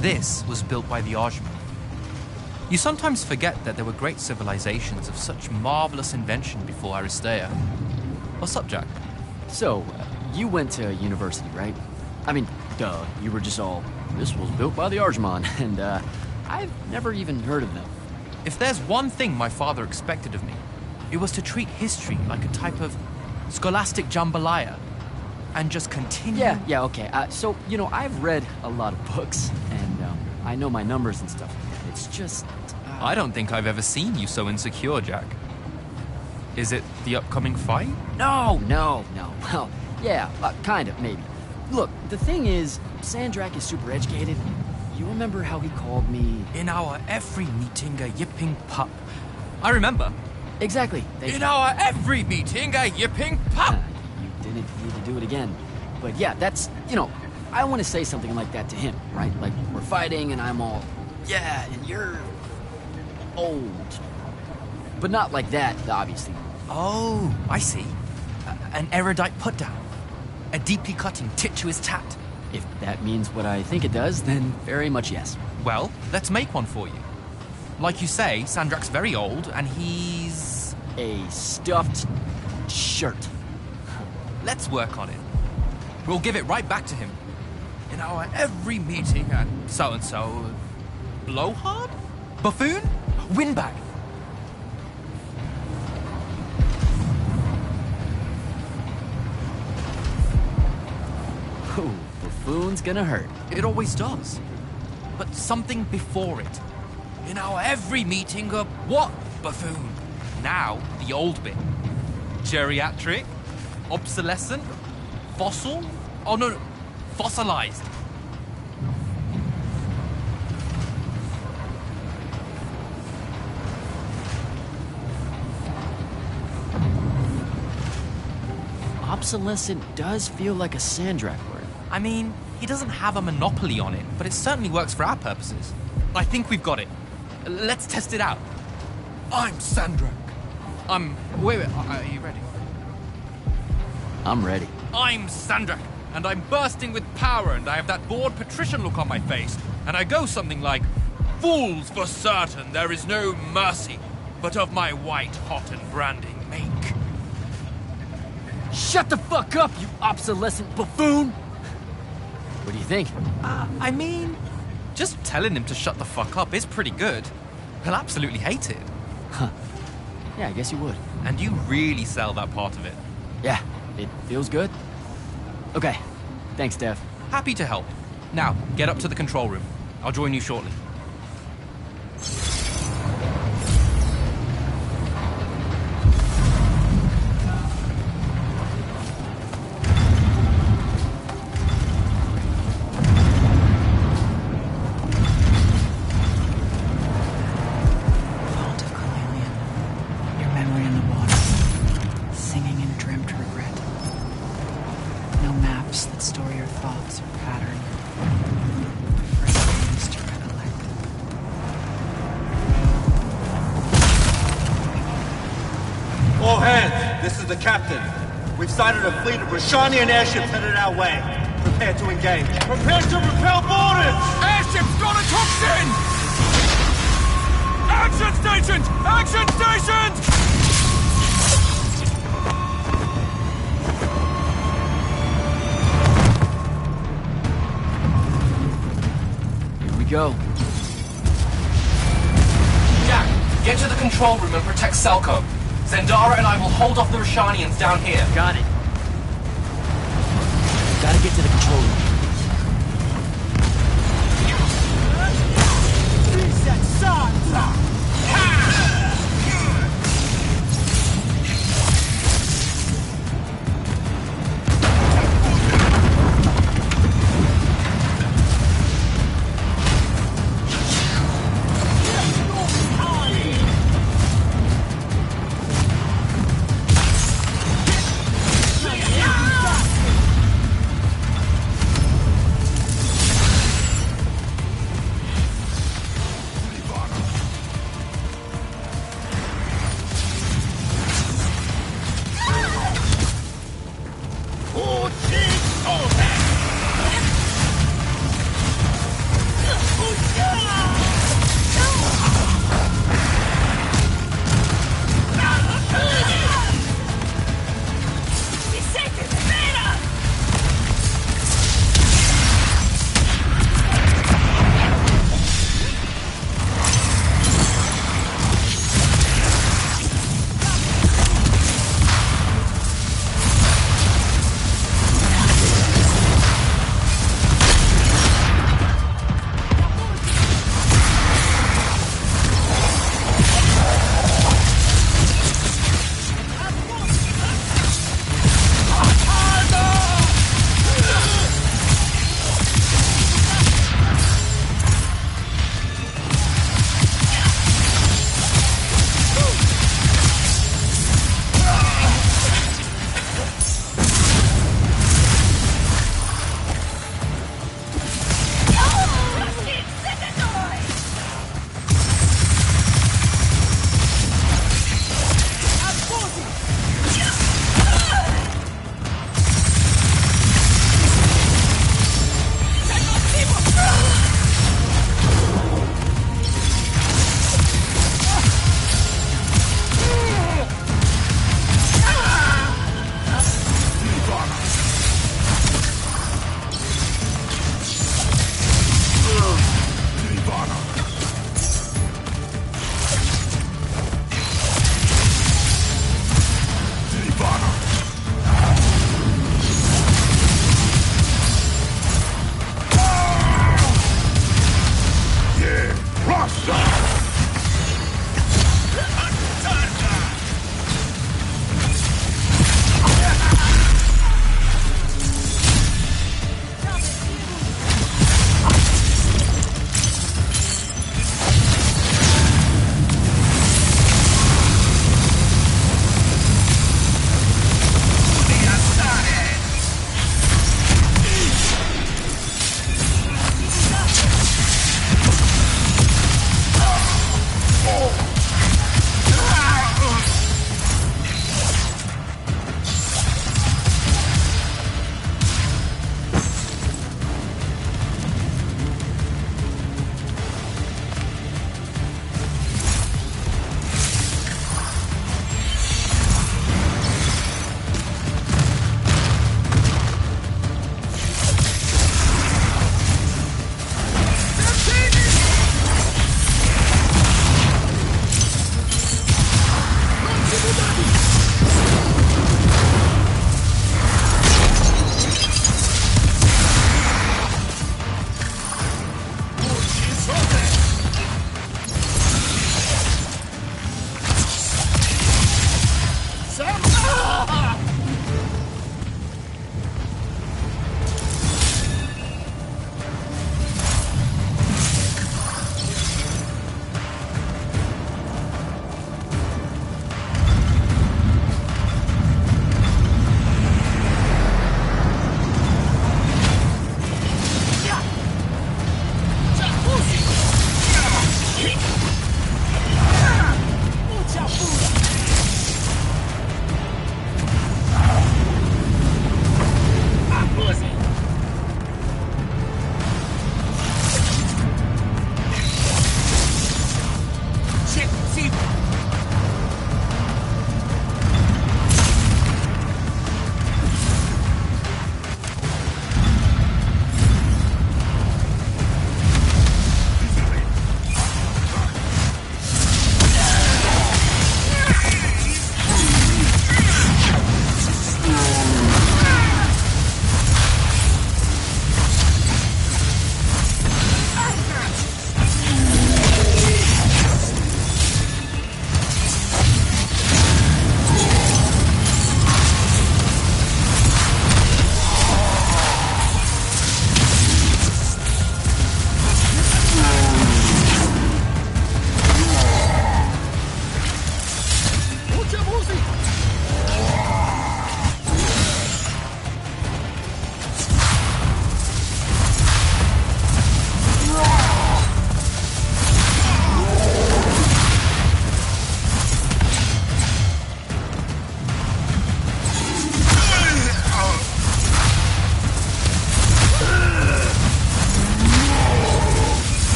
This was built by the Ajman. You sometimes forget that there were great civilizations of such marvelous invention before Aristea. What's up, Jack? So, you went to university, right? I mean, duh, you were just all, this was built by the Ajman, and I've never even heard of them. If there's one thing my father expected of me, it was to treat history like a type of scholastic jambalaya, and just continue... Yeah, okay. So, you know, I've read a lot of books, and I know my numbers and stuff. It's just... I don't think I've ever seen you so insecure, Jack. Is it the upcoming fight? No. Well, yeah, kind of, maybe. Look, the thing is, Sandrak is super educated. You remember how he called me... In our every meeting, a yipping pup. I remember. Exactly. In our every meeting, a yipping pup! You didn't need to do it again. But yeah, that's, you know, I want to say something like that to him, right? Like, we're fighting and I'm all, yeah, and you're old. But not like that, obviously. Oh, I see. An erudite put-down. A deeply cutting tit to his tat. If that means what I think it does, then very much yes. Well, let's make one for you. Like you say, Sandrak's very old, and he's... a stuffed shirt. Let's work on it. We'll give it right back to him. In our every meeting at so-and-so... Blowhard? Buffoon? Windbag? Ooh, buffoon's gonna hurt. It always does. But something before it. In our every meeting of what buffoon? Now, the old bit. Geriatric? Obsolescent? Fossil? Oh, no. Fossilized. Obsolescent does feel like a Sandrak word. I mean, he doesn't have a monopoly on it, but it certainly works for our purposes. I think we've got it. Let's test it out. I'm Sandrak. Wait, are you ready? I'm ready. I'm Sandrak, and I'm bursting with power, and I have that bored patrician look on my face. And I go something like, fools for certain, there is no mercy. but of my white, hot, and branding make. Shut the fuck up, you obsolescent buffoon! What do you think? I mean, just telling him to shut the fuck up is pretty good. He'll absolutely hate it. Huh. Yeah, I guess you would. And you really sell that part of it. Yeah, it feels good. Okay, thanks, Dev. Happy to help. Now, get up to the control room. I'll join you shortly. Font of Calarian. Your memory in the water. Singing in dreamt regret. No maps that store your thoughts or pattern. First names to recollect. All hands, this is the captain. We've sighted a fleet of Rashanian airships headed our way. Prepare to engage. Prepare to repel boarders! Airship's got a toxin! Action stations! Action stations! Here we go. Jack, get to the control room and protect Selko. Zendara and I will hold off the Rashanians down here. Got it. Gotta get to the control room.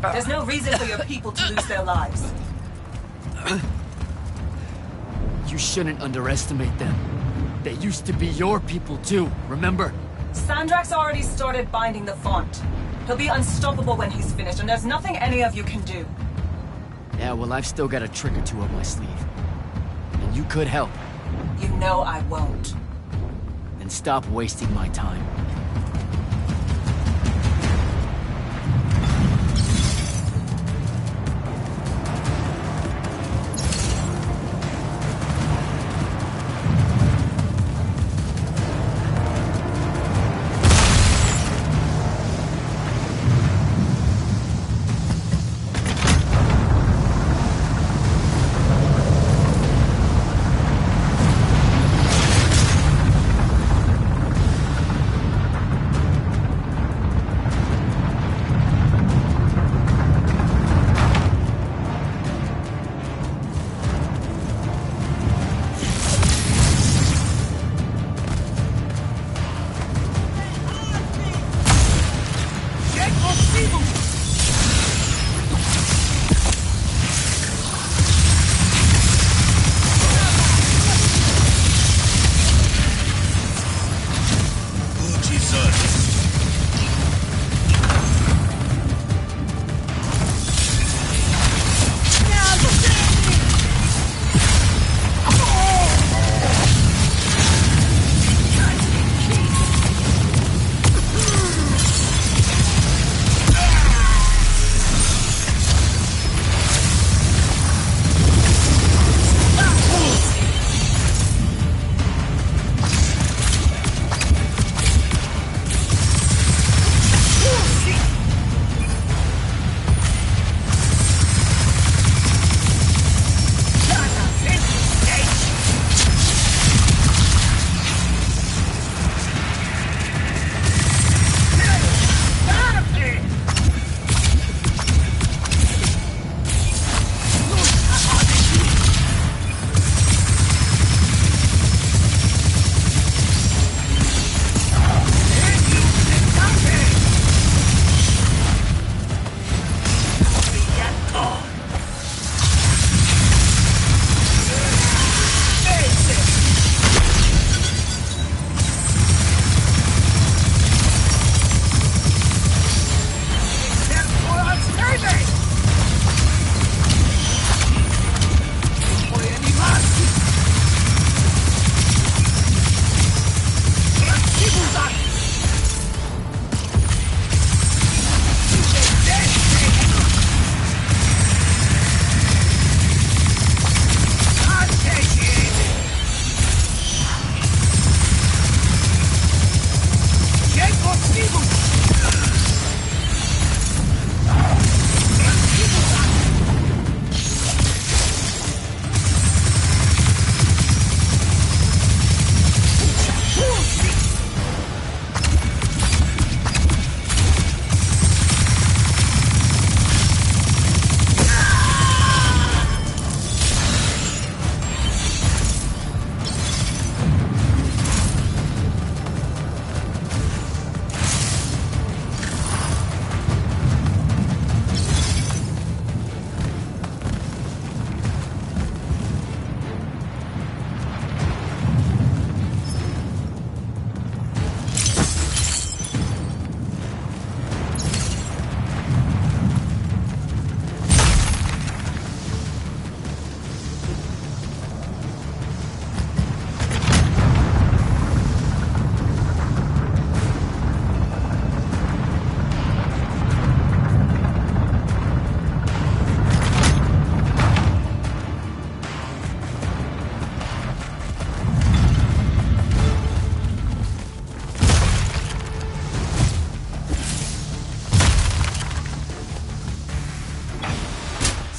There's no reason for your people to lose their lives. You shouldn't underestimate them. They used to be your people too, remember? Sandrak's already started binding the font. He'll be unstoppable when he's finished, and there's nothing any of you can do. Yeah, well, I've still got a trick or two up my sleeve. And you could help. You know I won't. Then stop wasting my time.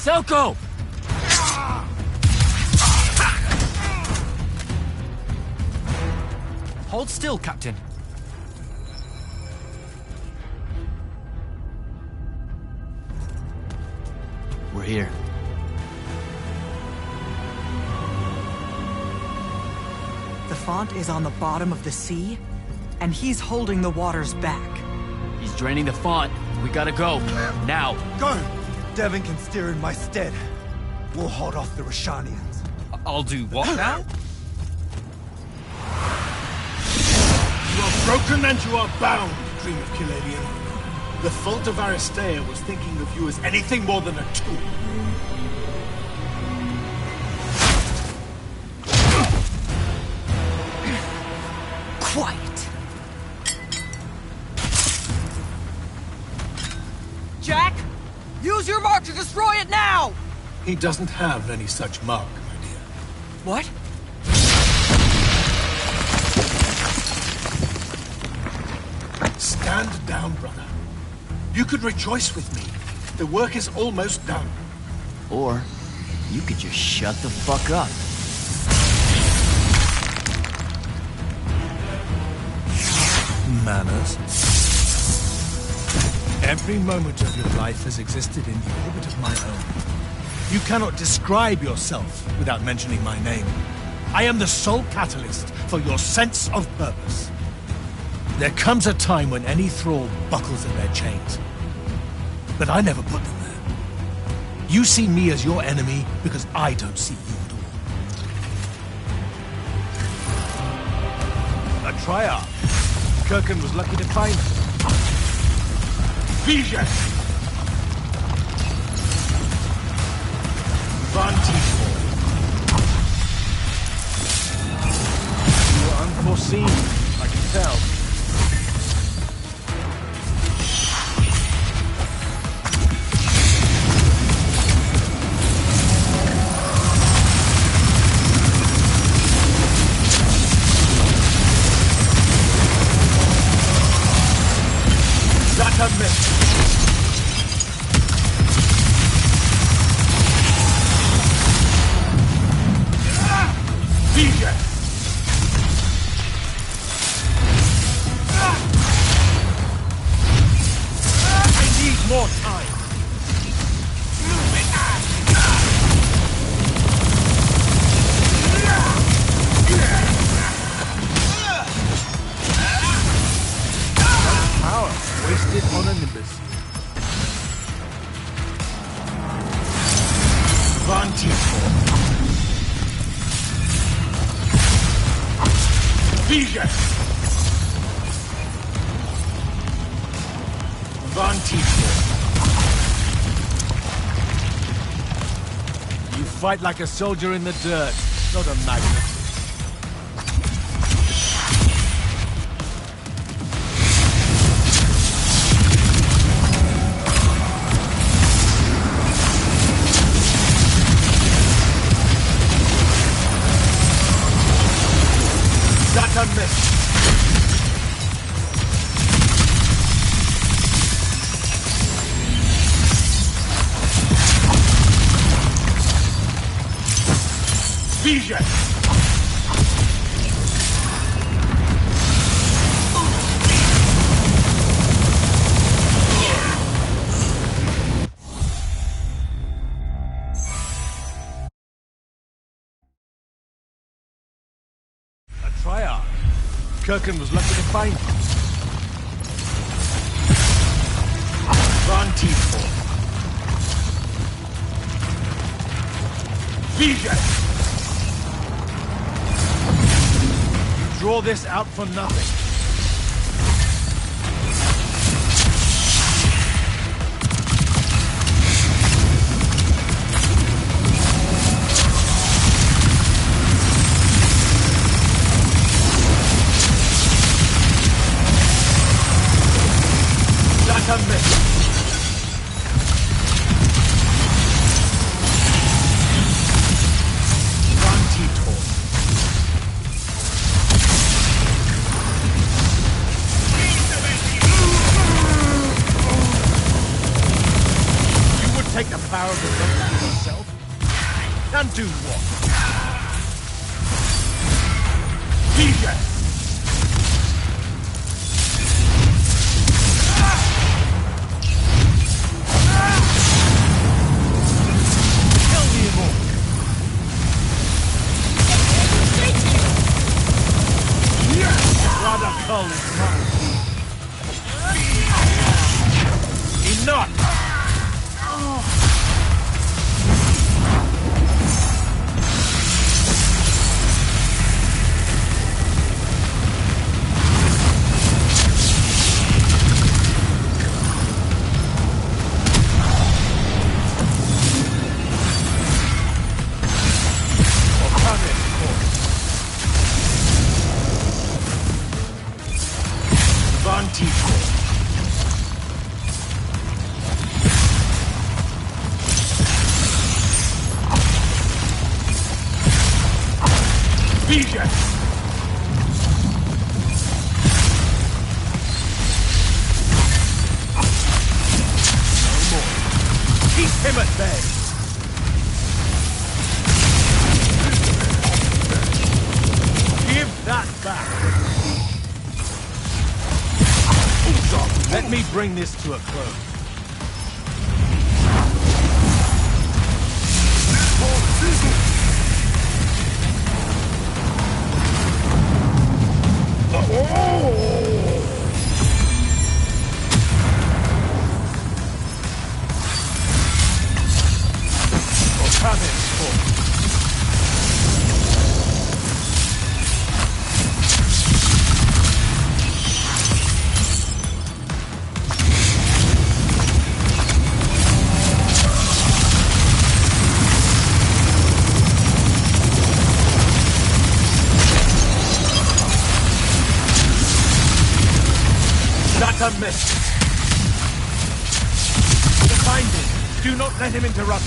Selko! Hold still, Captain. We're here. The font is on the bottom of the sea, and he's holding the waters back. He's draining the font. We gotta go. Now. Go! Devin can steer in my stead. We'll hold off the Rashanians. I'll do what now? You are broken and you are bound, Dream of Kilalian. The fault of Aristea was thinking of you as anything more than a tool. Quiet. Jack! Use your mark to destroy it now! He doesn't have any such mark, my dear. What? Stand down, brother. You could rejoice with me. The work is almost done. Or you could just shut the fuck up. Manners. Every moment of your life has existed in the orbit of my own. You cannot describe yourself without mentioning my name. I am the sole catalyst for your sense of purpose. There comes a time when any thrall buckles in their chains. But I never put them there. You see me as your enemy because I don't see you at all. A triarch. Kirkin was lucky to find her. Vision! Vantifor. You were unforeseen, I can tell. That a miss. DJ! I need more time. Power wasted on a Nimbus. Vantifor. Vision! Vantifor. You fight like a soldier in the dirt, not a magnet. That a miss. Vision! A triarch. Kirkin was lucky to find you. Vantifor. Vision! You draw this out for nothing. That a miss. Vantifor. You would take the power of the Lord to yourself? And do what? Vision! Kill the immortal. Yes! Radical is mine. Vision! No more. Keep him at bay! Give that back! Let me bring this to a close. A miss. The binding. Do not let him interrupt.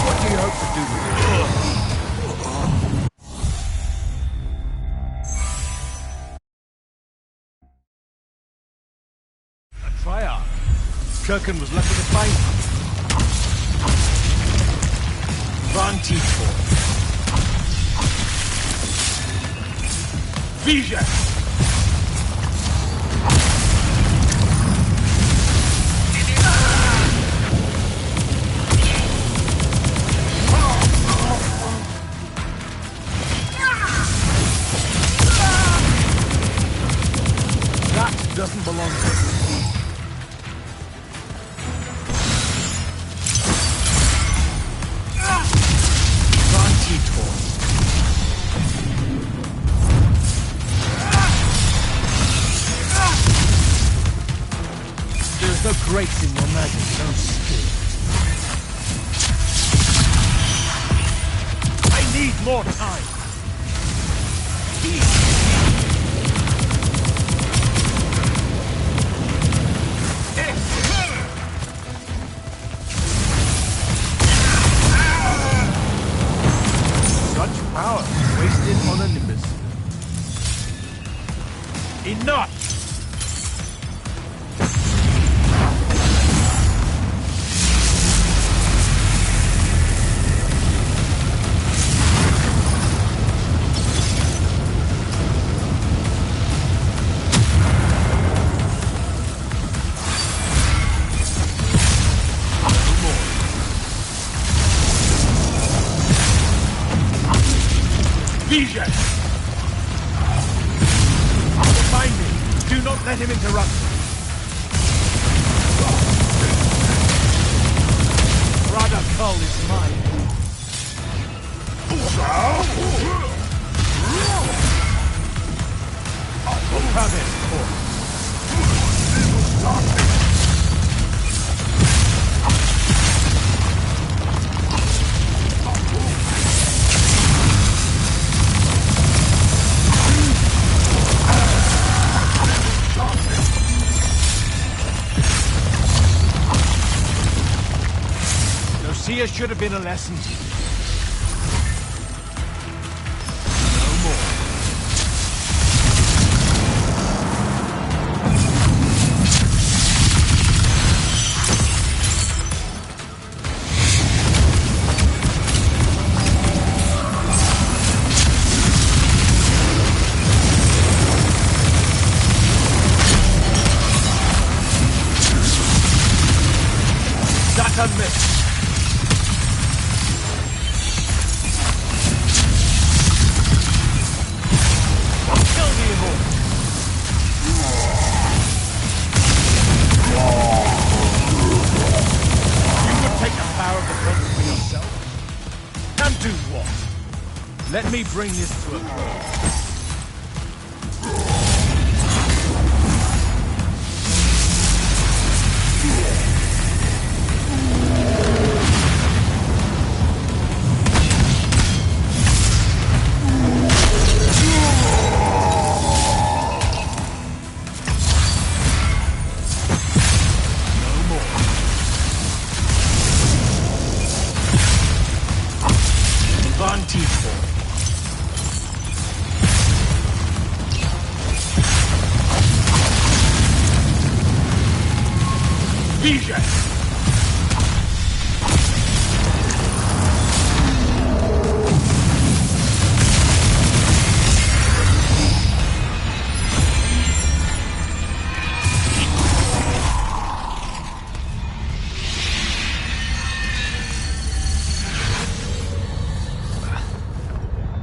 What do you hope to do with it? A triarch. Kirkin was lucky to find him. Vision! That doesn't belong to us. There's no grace in your magic, no skill. I need more time. Such power wasted on a nimbus. Enough! Vision! Find me! Do not let him interrupt me! Radakal is mine! Have it, Sia should have been a lesson to you. No more. That's a miss. Let me bring this to a close. Fige!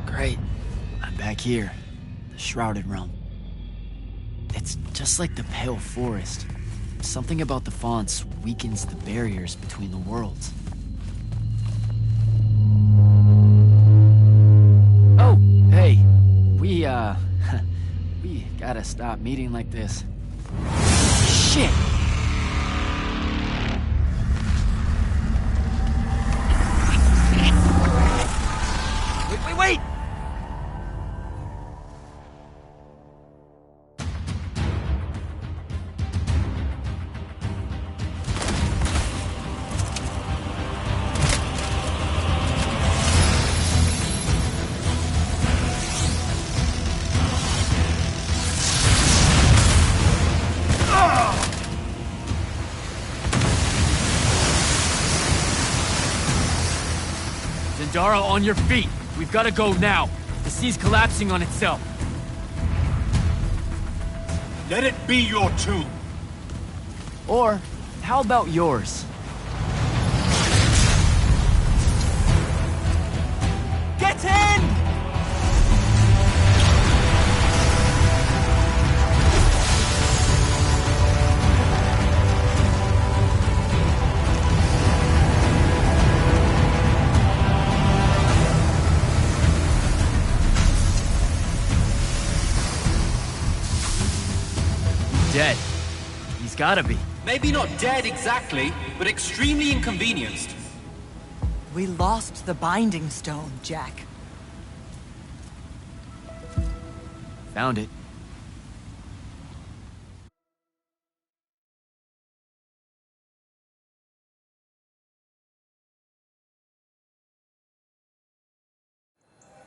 Great. I'm back here. The Shrouded Realm. It's just like the Pale Forest. Something about the fonts weakens the barriers between the worlds. Oh, hey. We we gotta stop meeting like this. Shit! Wait! Zendara, on your feet! We've gotta go now! The sea's collapsing on itself! Let it be your tomb! Or, how about yours? Get in! Dead. He's gotta be. Maybe not dead exactly, but extremely inconvenienced. We lost the Binding Stone, Jack. Found it.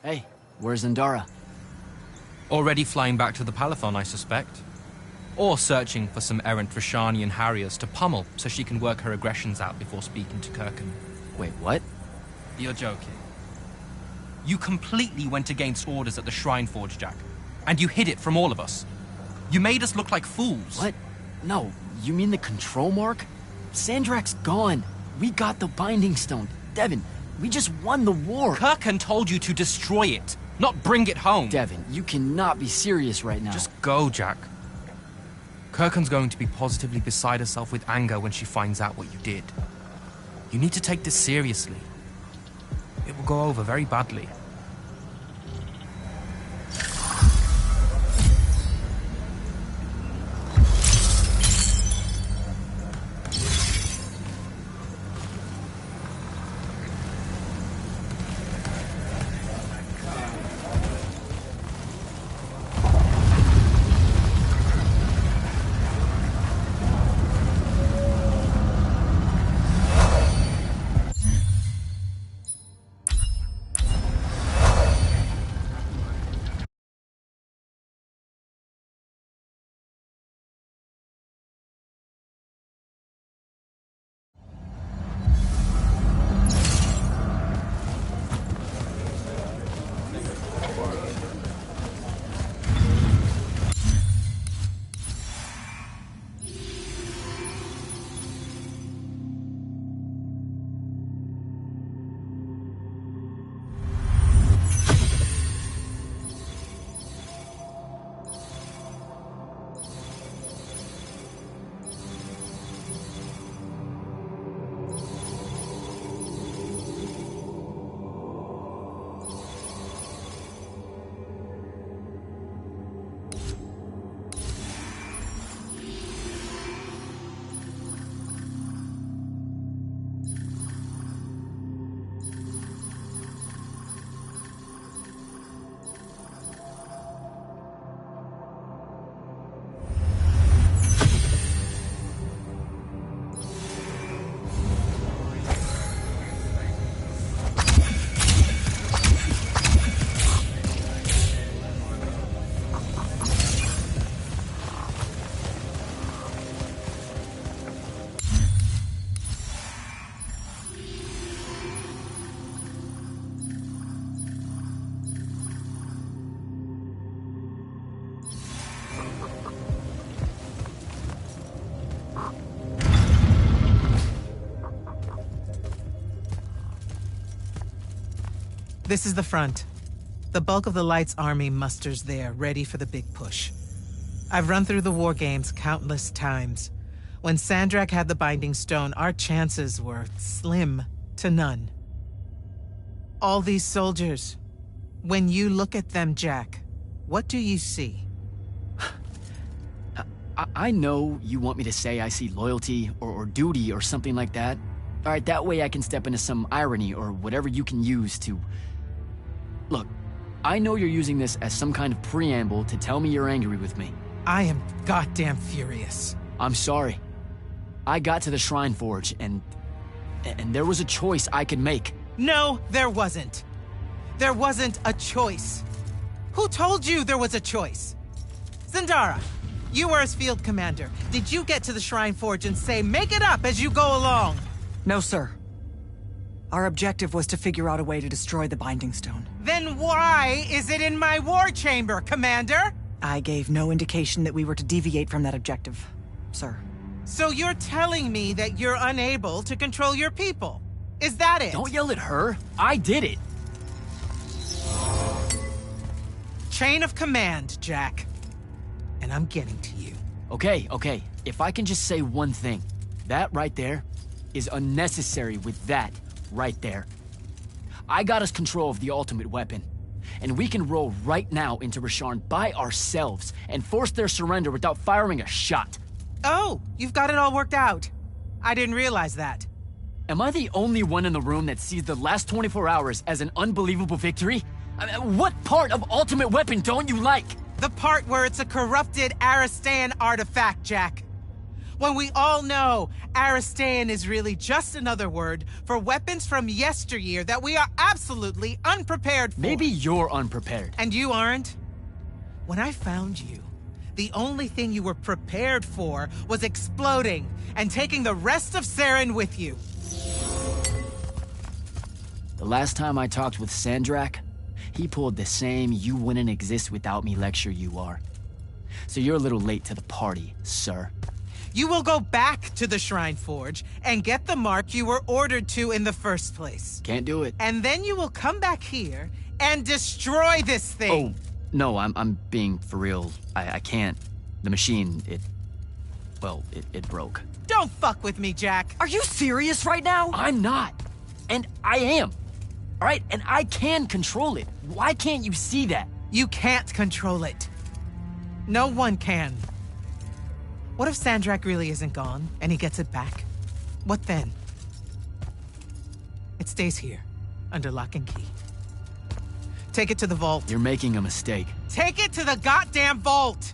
Hey, where's Zendara? Already flying back to the Palathon, I suspect. Or searching for some errant Rashanian Harriers to pummel so she can work her aggressions out before speaking to Kirkan. Wait, what? You're joking. You completely went against orders at the Shrine Forge, Jack. And you hid it from all of us. You made us look like fools. What? No, you mean the control mark? Sandrak's gone. We got the Binding Stone. Devin, we just won the war. Kirkan told you to destroy it, not bring it home. Devin, you cannot be serious right now. Just go, Jack. Kirkan's going to be positively beside herself with anger when she finds out what you did. You need to take this seriously. It will go over very badly. This is the front. The bulk of the Light's army musters there, ready for the big push. I've run through the war games countless times. When Sandrak had the Binding Stone, our chances were slim to none. All these soldiers, when you look at them, Jack, what do you see? I know you want me to say I see loyalty or duty or something like that. All right, that way I can step into some irony or whatever you can use to... Look, I know you're using this as some kind of preamble to tell me you're angry with me. I am goddamn furious. I'm sorry. I got to the Shrine Forge and there was a choice I could make. No, there wasn't. There wasn't a choice. Who told you there was a choice? Zendara, you were as field commander. Did you get to the Shrine Forge and say, make it up as you go along? No, sir. Our objective was to figure out a way to destroy the Binding Stone. Then why is it in my war chamber, Commander? I gave no indication that we were to deviate from that objective, sir. So you're telling me that you're unable to control your people? Is that it? Don't yell at her. I did it. Chain of command, Jack. And I'm getting to you. Okay. If I can just say one thing. That right there is unnecessary with that right there. I got us control of the ultimate weapon. And we can roll right now into Rasharn by ourselves and force their surrender without firing a shot. Oh, you've got it all worked out. I didn't realize that. Am I the only one in the room that sees the last 24 hours as an unbelievable victory? I mean, what part of Ultimate Weapon don't you like? The part where it's a corrupted Aristean artifact, Jack. When we all know Aristean is really just another word for weapons from yesteryear that we are absolutely unprepared for. Maybe you're unprepared. And you aren't? When I found you, the only thing you were prepared for was exploding and taking the rest of Saren with you. The last time I talked with Sandrak, he pulled the same "you wouldn't exist without me" lecture you are. So you're a little late to the party, sir. You will go back to the Shrine Forge and get the mark you were ordered to in the first place. Can't do it. And then you will come back here and destroy this thing. Oh, no, I'm being for real. I can't. The machine, it broke. Don't fuck with me, Jack. Are you serious right now? I'm not. And I am. All right? And I can control it. Why can't you see that? You can't control it. No one can. What if Sandrak really isn't gone, and he gets it back? What then? It stays here, under lock and key. Take it to the vault. You're making a mistake. Take it to the goddamn vault!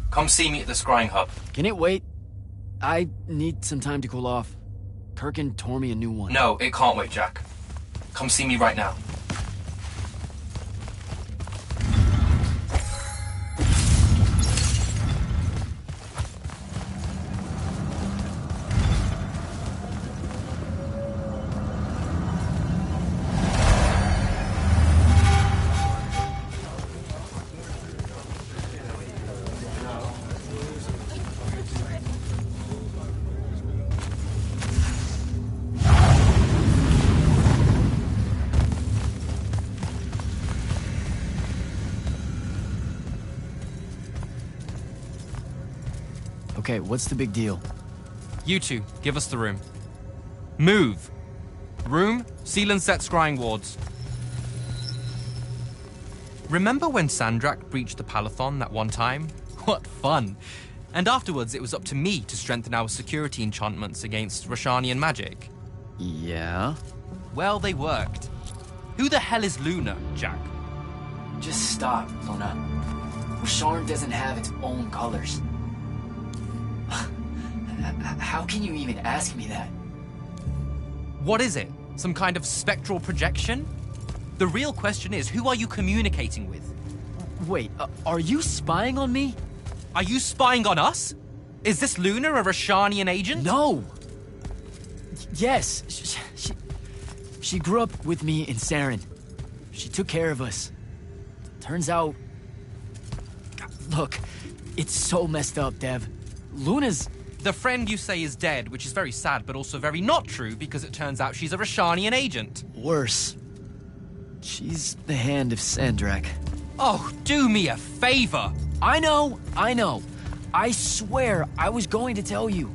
Come see me at the scrying hub. Can it wait? I need some time to cool off. Kirkin tore me a new one. No, it can't wait, Jack. Come see me right now. Okay, what's the big deal? You two, give us the room. Move! Room, seal and set scrying wards. Remember when Sandrak breached the Palathon that one time? What fun! And afterwards, it was up to me to strengthen our security enchantments against Roshanian magic. Yeah? Well, they worked. Who the hell is Luna, Jack? Just stop, Luna. Sharn doesn't have its own colors. How can you even ask me that? What is it? Some kind of spectral projection? The real question is, who are you communicating with? Wait, are you spying on me? Are you spying on us? Is this Luna a Roshanian agent? No! Yes, she grew up with me in Saren. She took care of us. Turns out... Look, it's so messed up, Dev. Luna's... The friend you say is dead, which is very sad, but also very not true, because it turns out she's a Roshanian agent. Worse. She's the hand of Sandrak. Oh, do me a favor! I know. I swear I was going to tell you.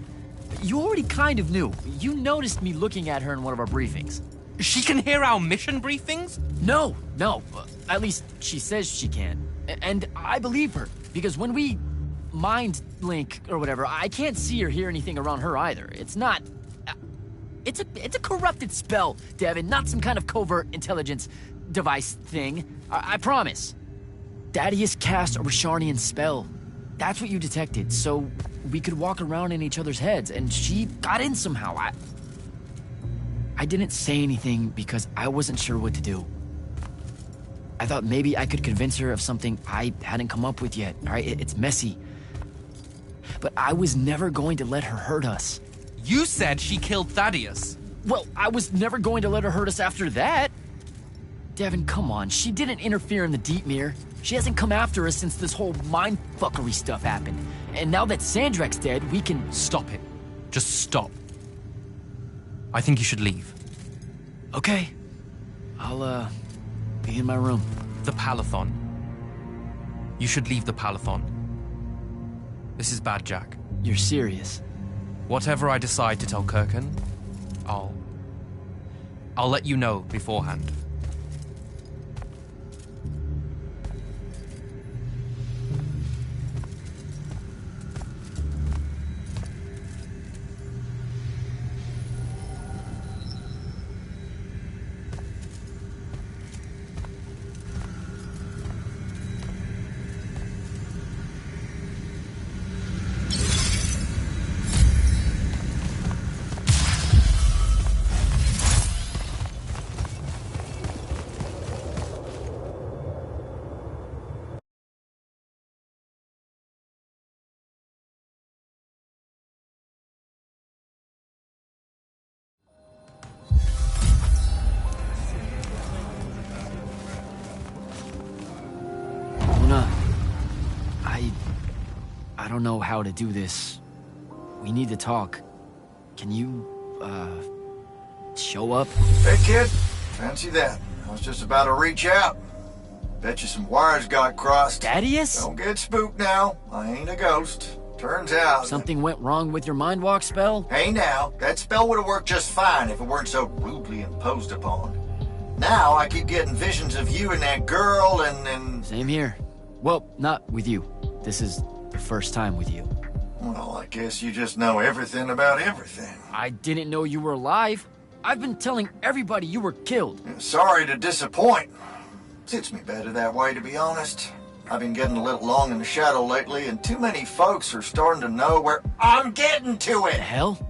You already kind of knew. You noticed me looking at her in one of our briefings. She can hear our mission briefings? No. At least she says she can. And I believe her, because when we mind link or whatever, I can't see or hear anything around her either. It's not... It's a corrupted spell, Devin, not some kind of covert intelligence device thing. I promise. Thaddeus cast a Rosharnian spell. That's what you detected, so we could walk around in each other's heads, and she got in somehow. I didn't say anything because I wasn't sure what to do. I thought maybe I could convince her of something I hadn't come up with yet, all right? It's messy. But I was never going to let her hurt us. You said she killed Thaddeus. Well, I was never going to let her hurt us after that. Devin, come on. She didn't interfere in the Deep Mirror. She hasn't come after us since this whole mindfuckery stuff happened. And now that Sandrak's dead, we can... Stop it. Just stop. I think you should leave. Okay. I'll, be in my room. The Palathon. You should leave the Palathon. This is bad, Jack. You're serious? Whatever I decide to tell Kirkan, I'll let you know beforehand. I don't know how to do this. We need to talk. Can you, show up? Hey, kid. Fancy that. I was just about to reach out. Bet you some wires got crossed. Thaddeus? Don't get spooked now. I ain't a ghost. Turns out... Something went wrong with your mind walk spell? Hey, now. That spell would have worked just fine if it weren't so rudely imposed upon. Now I keep getting visions of you and that girl and... Same here. Well, not with you. This is the first time with you. Well, I guess you just know everything about everything. I didn't know you were alive. I've been telling everybody you were killed. Sorry to disappoint. Suits me better that way, to be honest. I've been getting a little long in the shadow lately, and too many folks are starting to know where I'm getting to it. The hell?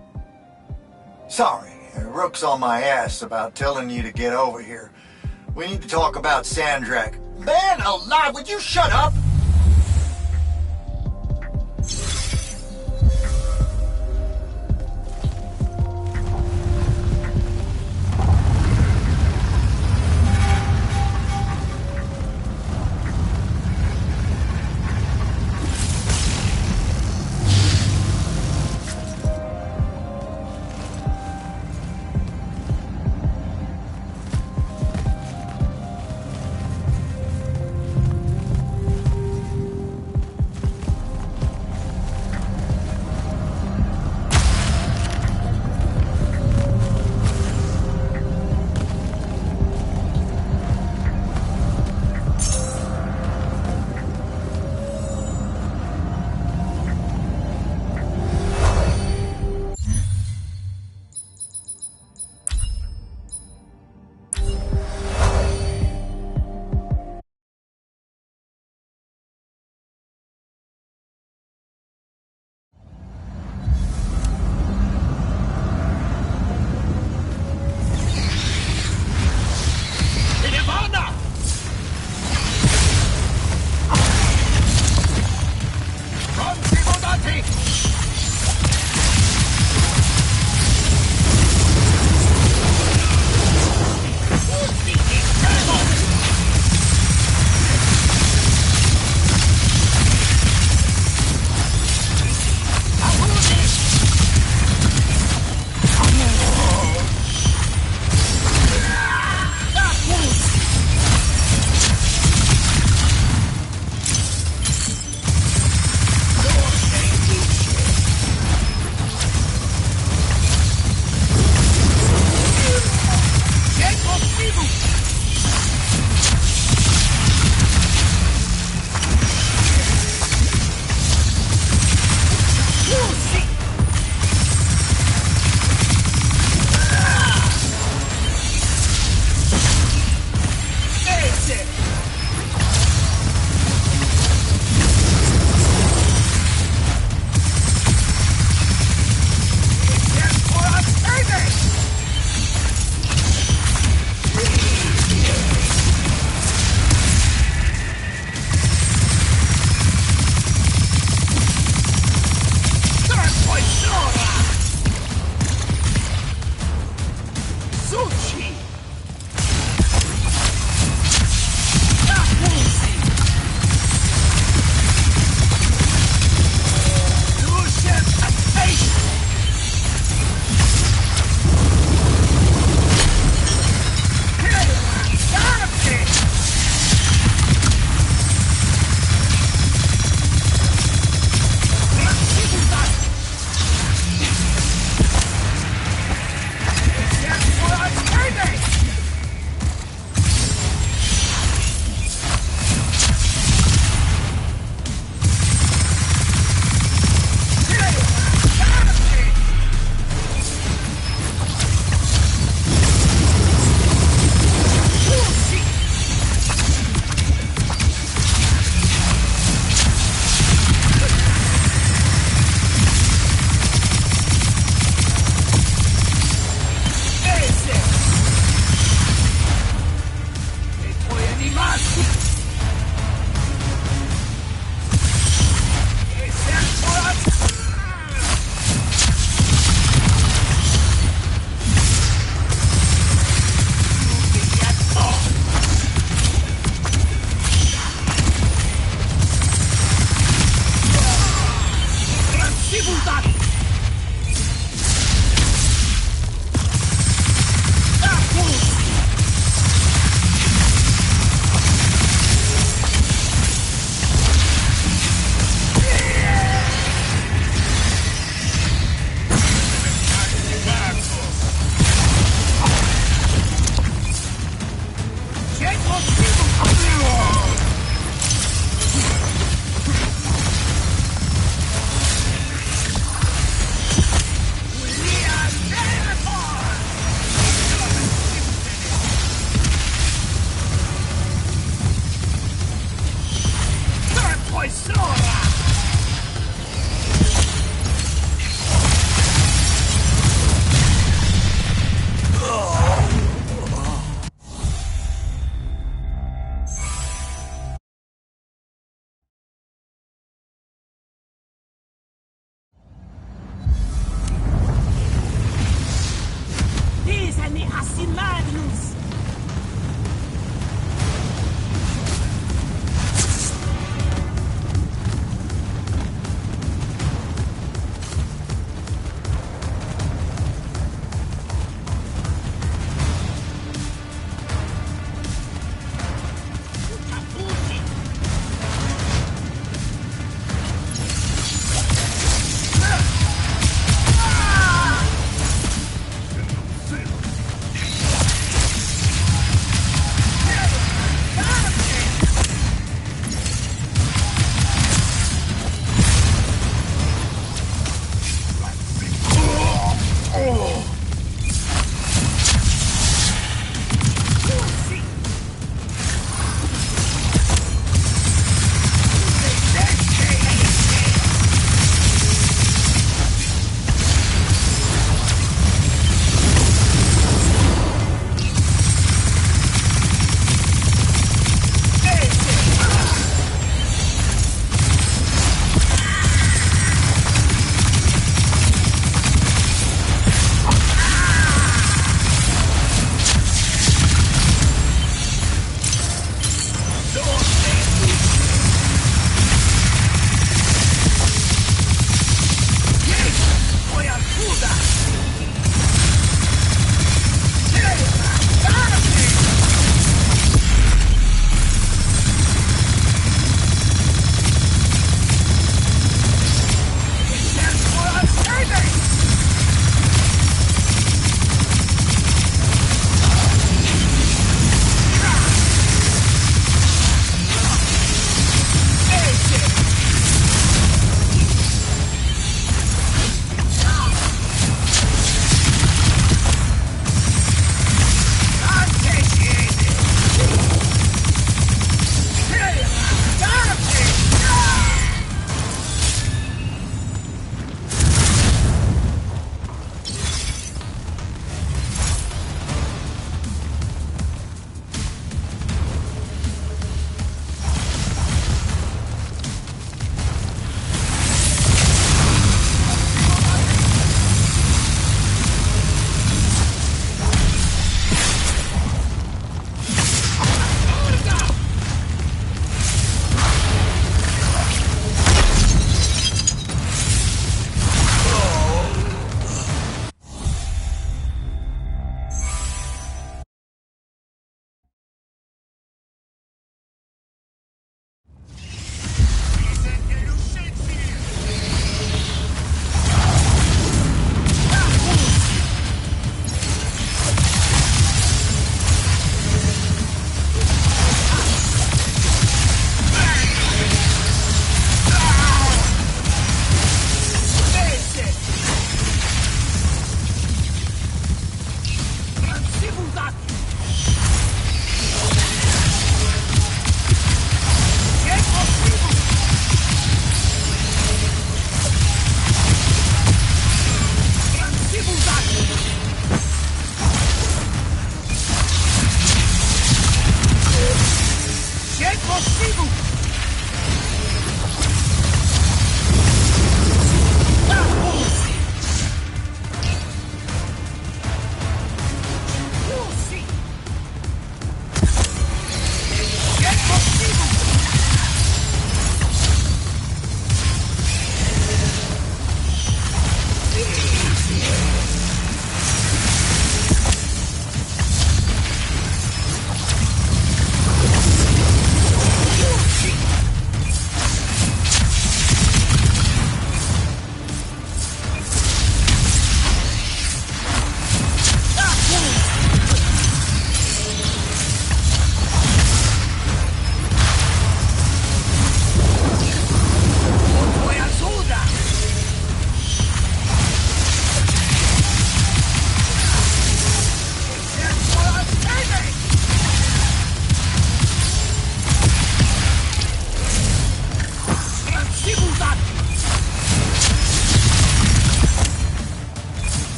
Sorry, Rook's on my ass about telling you to get over here. We need to talk about Sandrak. Man alive, would you shut up?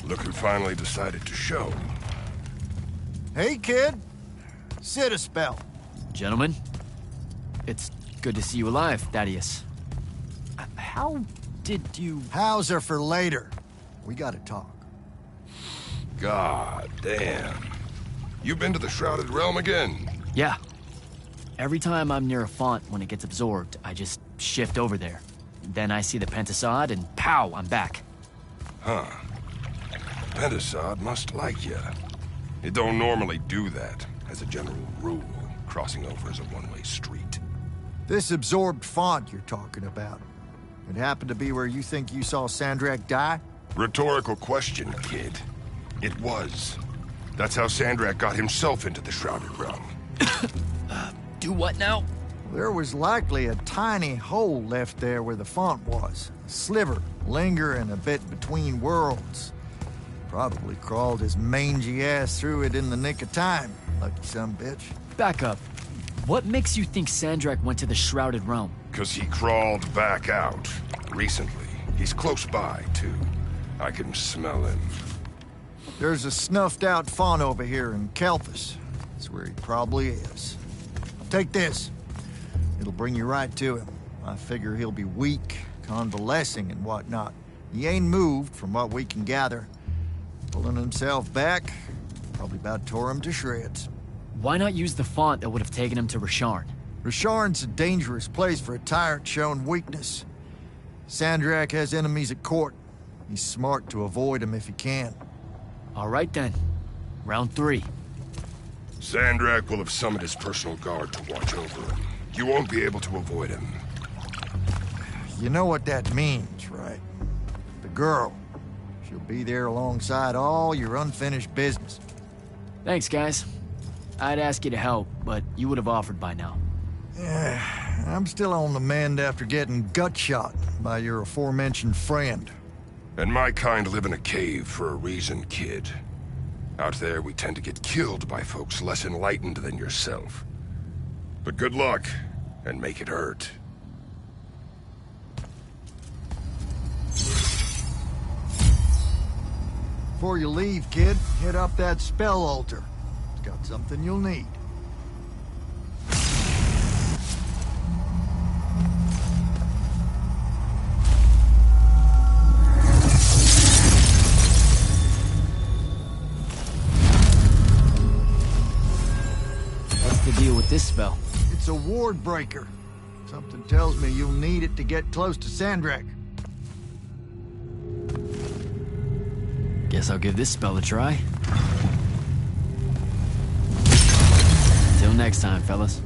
Look who finally decided to show. Hey, kid. Sit a spell. Gentlemen, it's good to see you alive, Thaddeus. How did you... How's are for later. We gotta talk. God damn. You been to the Shrouded Realm again? Yeah. Every time I'm near a font when it gets absorbed, I just shift over there. Then I see the Pentasod, and pow, I'm back. Huh. Pentasod must like you. It don't normally do that, as a general rule. Crossing over is a one-way street. This absorbed font you're talking about, it happened to be where you think you saw Sandrak die? Rhetorical question, kid. It was. That's how Sandrak got himself into the Shrouded Realm. Do what now? There was likely a tiny hole left there where the font was. A sliver, lingering a bit between worlds. Probably crawled his mangy ass through it in the nick of time. Lucky son bitch. Back up. What makes you think Sandrak went to the Shrouded Realm? 'Cause he crawled back out. Recently. He's close by, too. I can smell him. There's a snuffed-out font over here in Kelthus. That's where he probably is. Take this. It'll bring you right to him. I figure he'll be weak, convalescing and whatnot. He ain't moved, from what we can gather. Pulling himself back, probably about tore him to shreds. Why not use the font that would have taken him to Rasharn? Rasharn's a dangerous place for a tyrant showing weakness. Sandrak has enemies at court. He's smart to avoid them if he can. All right then. Round 3. Sandrak will have summoned his personal guard to watch over him. You won't be able to avoid him. You know what that means, right? The girl. She'll be there alongside all your unfinished business. Thanks, guys. I'd ask you to help, but you would have offered by now. I'm still on the mend after getting gut-shot by your aforementioned friend. And my kind live in a cave for a reason, kid. Out there, we tend to get killed by folks less enlightened than yourself. But good luck, and make it hurt. Before you leave, kid, hit up that spell altar. It's got something you'll need. What's the deal with this spell? It's a ward breaker. Something tells me you'll need it to get close to Sandrak. Guess I'll give this spell a try. Till next time, fellas.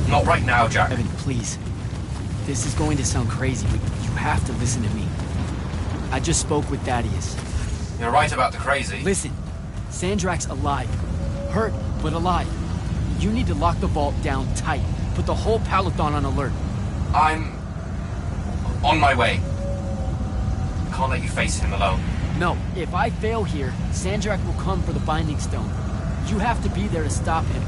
Not right now, Jack. Evan, please. This is going to sound crazy, but you have to listen to me. I just spoke with Thaddeus. You're right about the crazy. Listen, Sandrak's alive. Hurt, but alive. You need to lock the vault down tight. Put the whole Palathon on alert. I'm... on my way. Can't let you face him alone. No, if I fail here, Sandrak will come for the Binding Stone. You have to be there to stop him.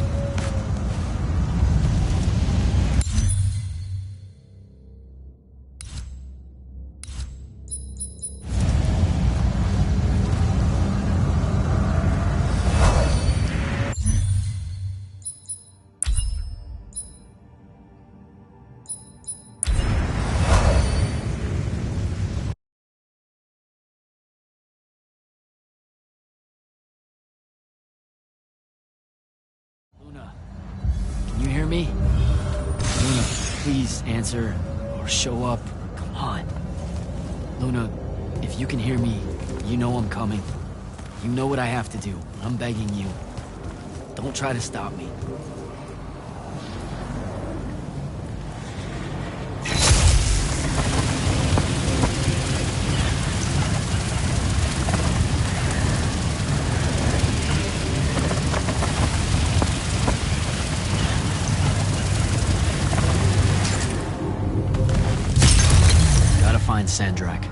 Can you hear me? Luna, please answer, or show up, or come on. Luna, if you can hear me, you know I'm coming. You know what I have to do. I'm begging you. Don't try to stop me. Find Sandrak.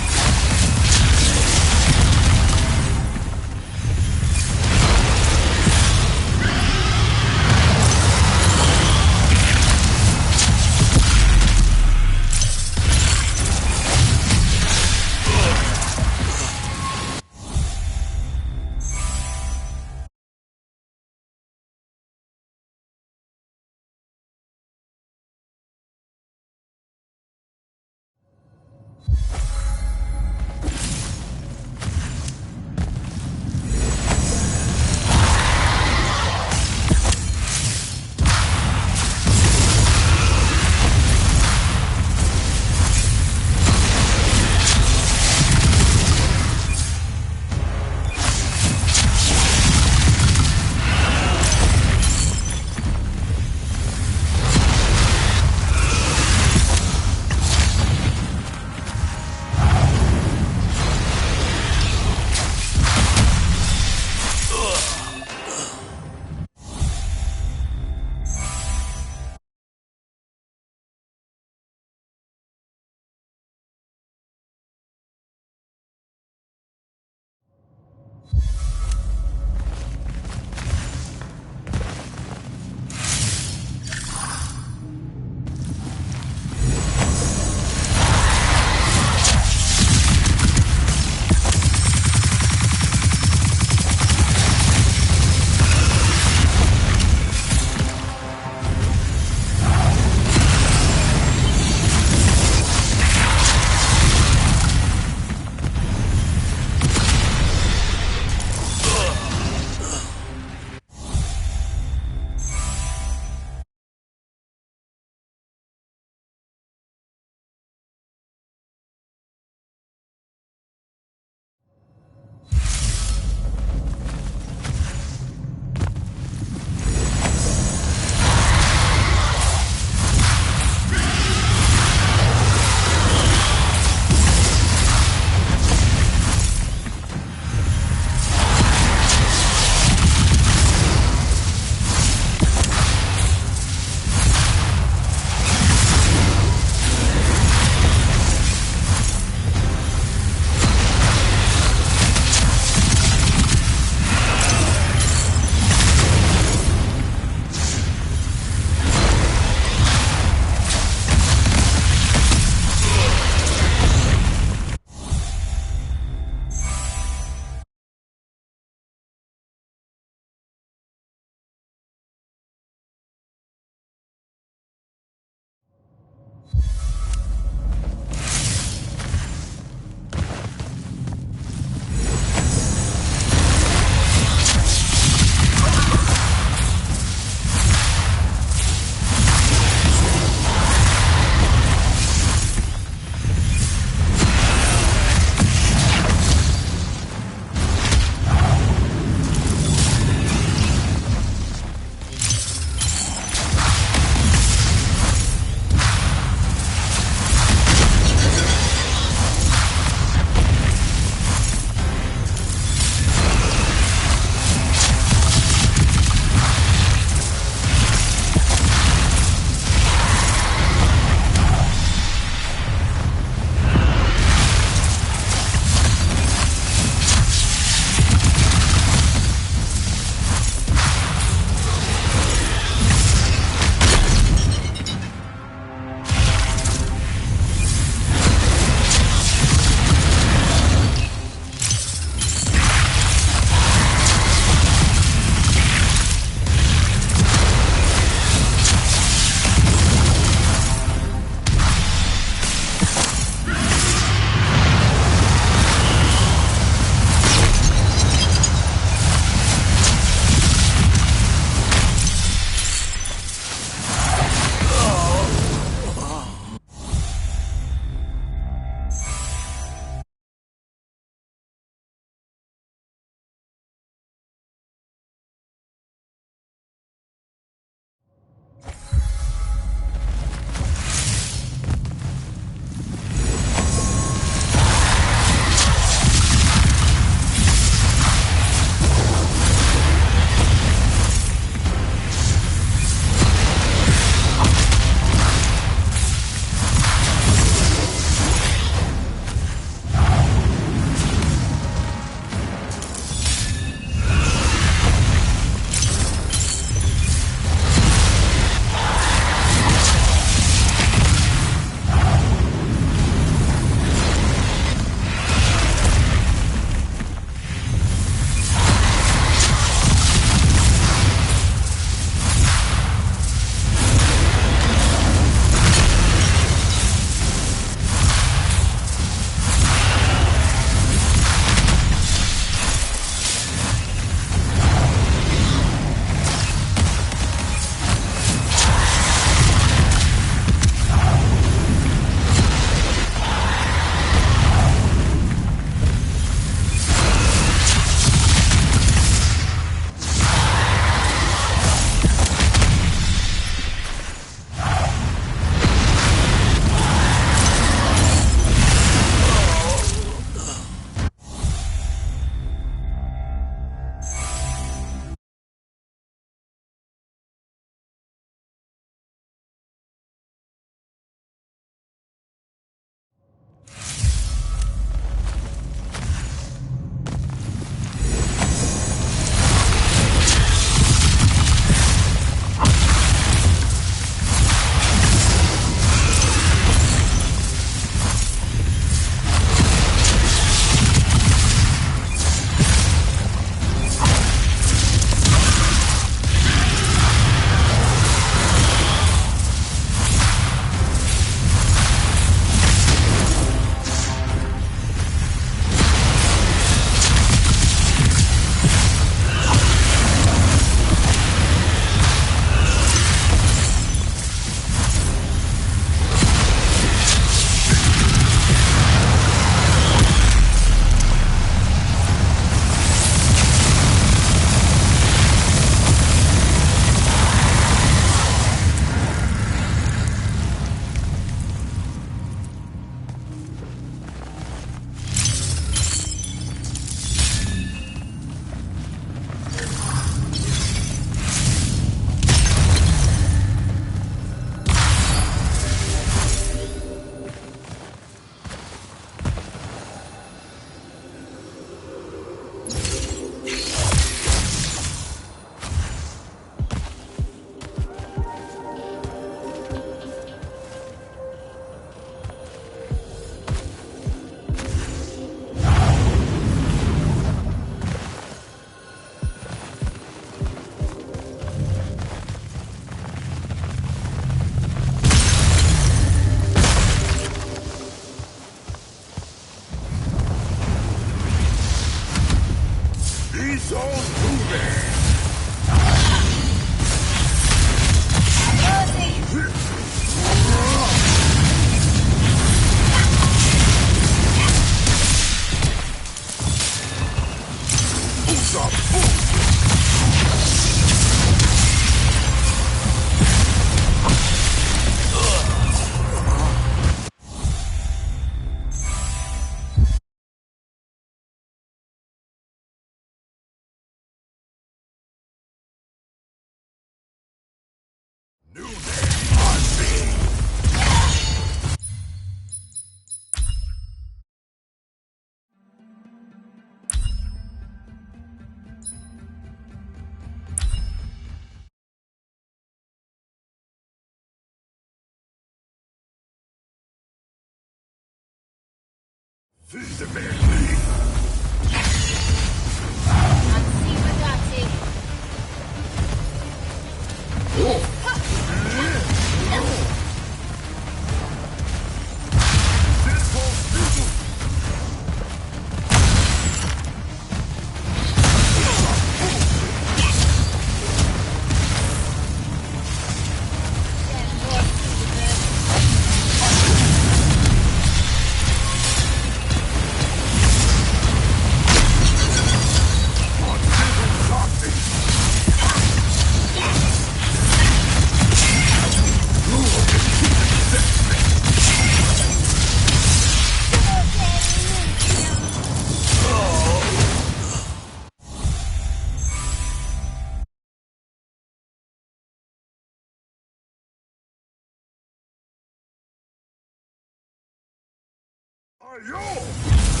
Ayo!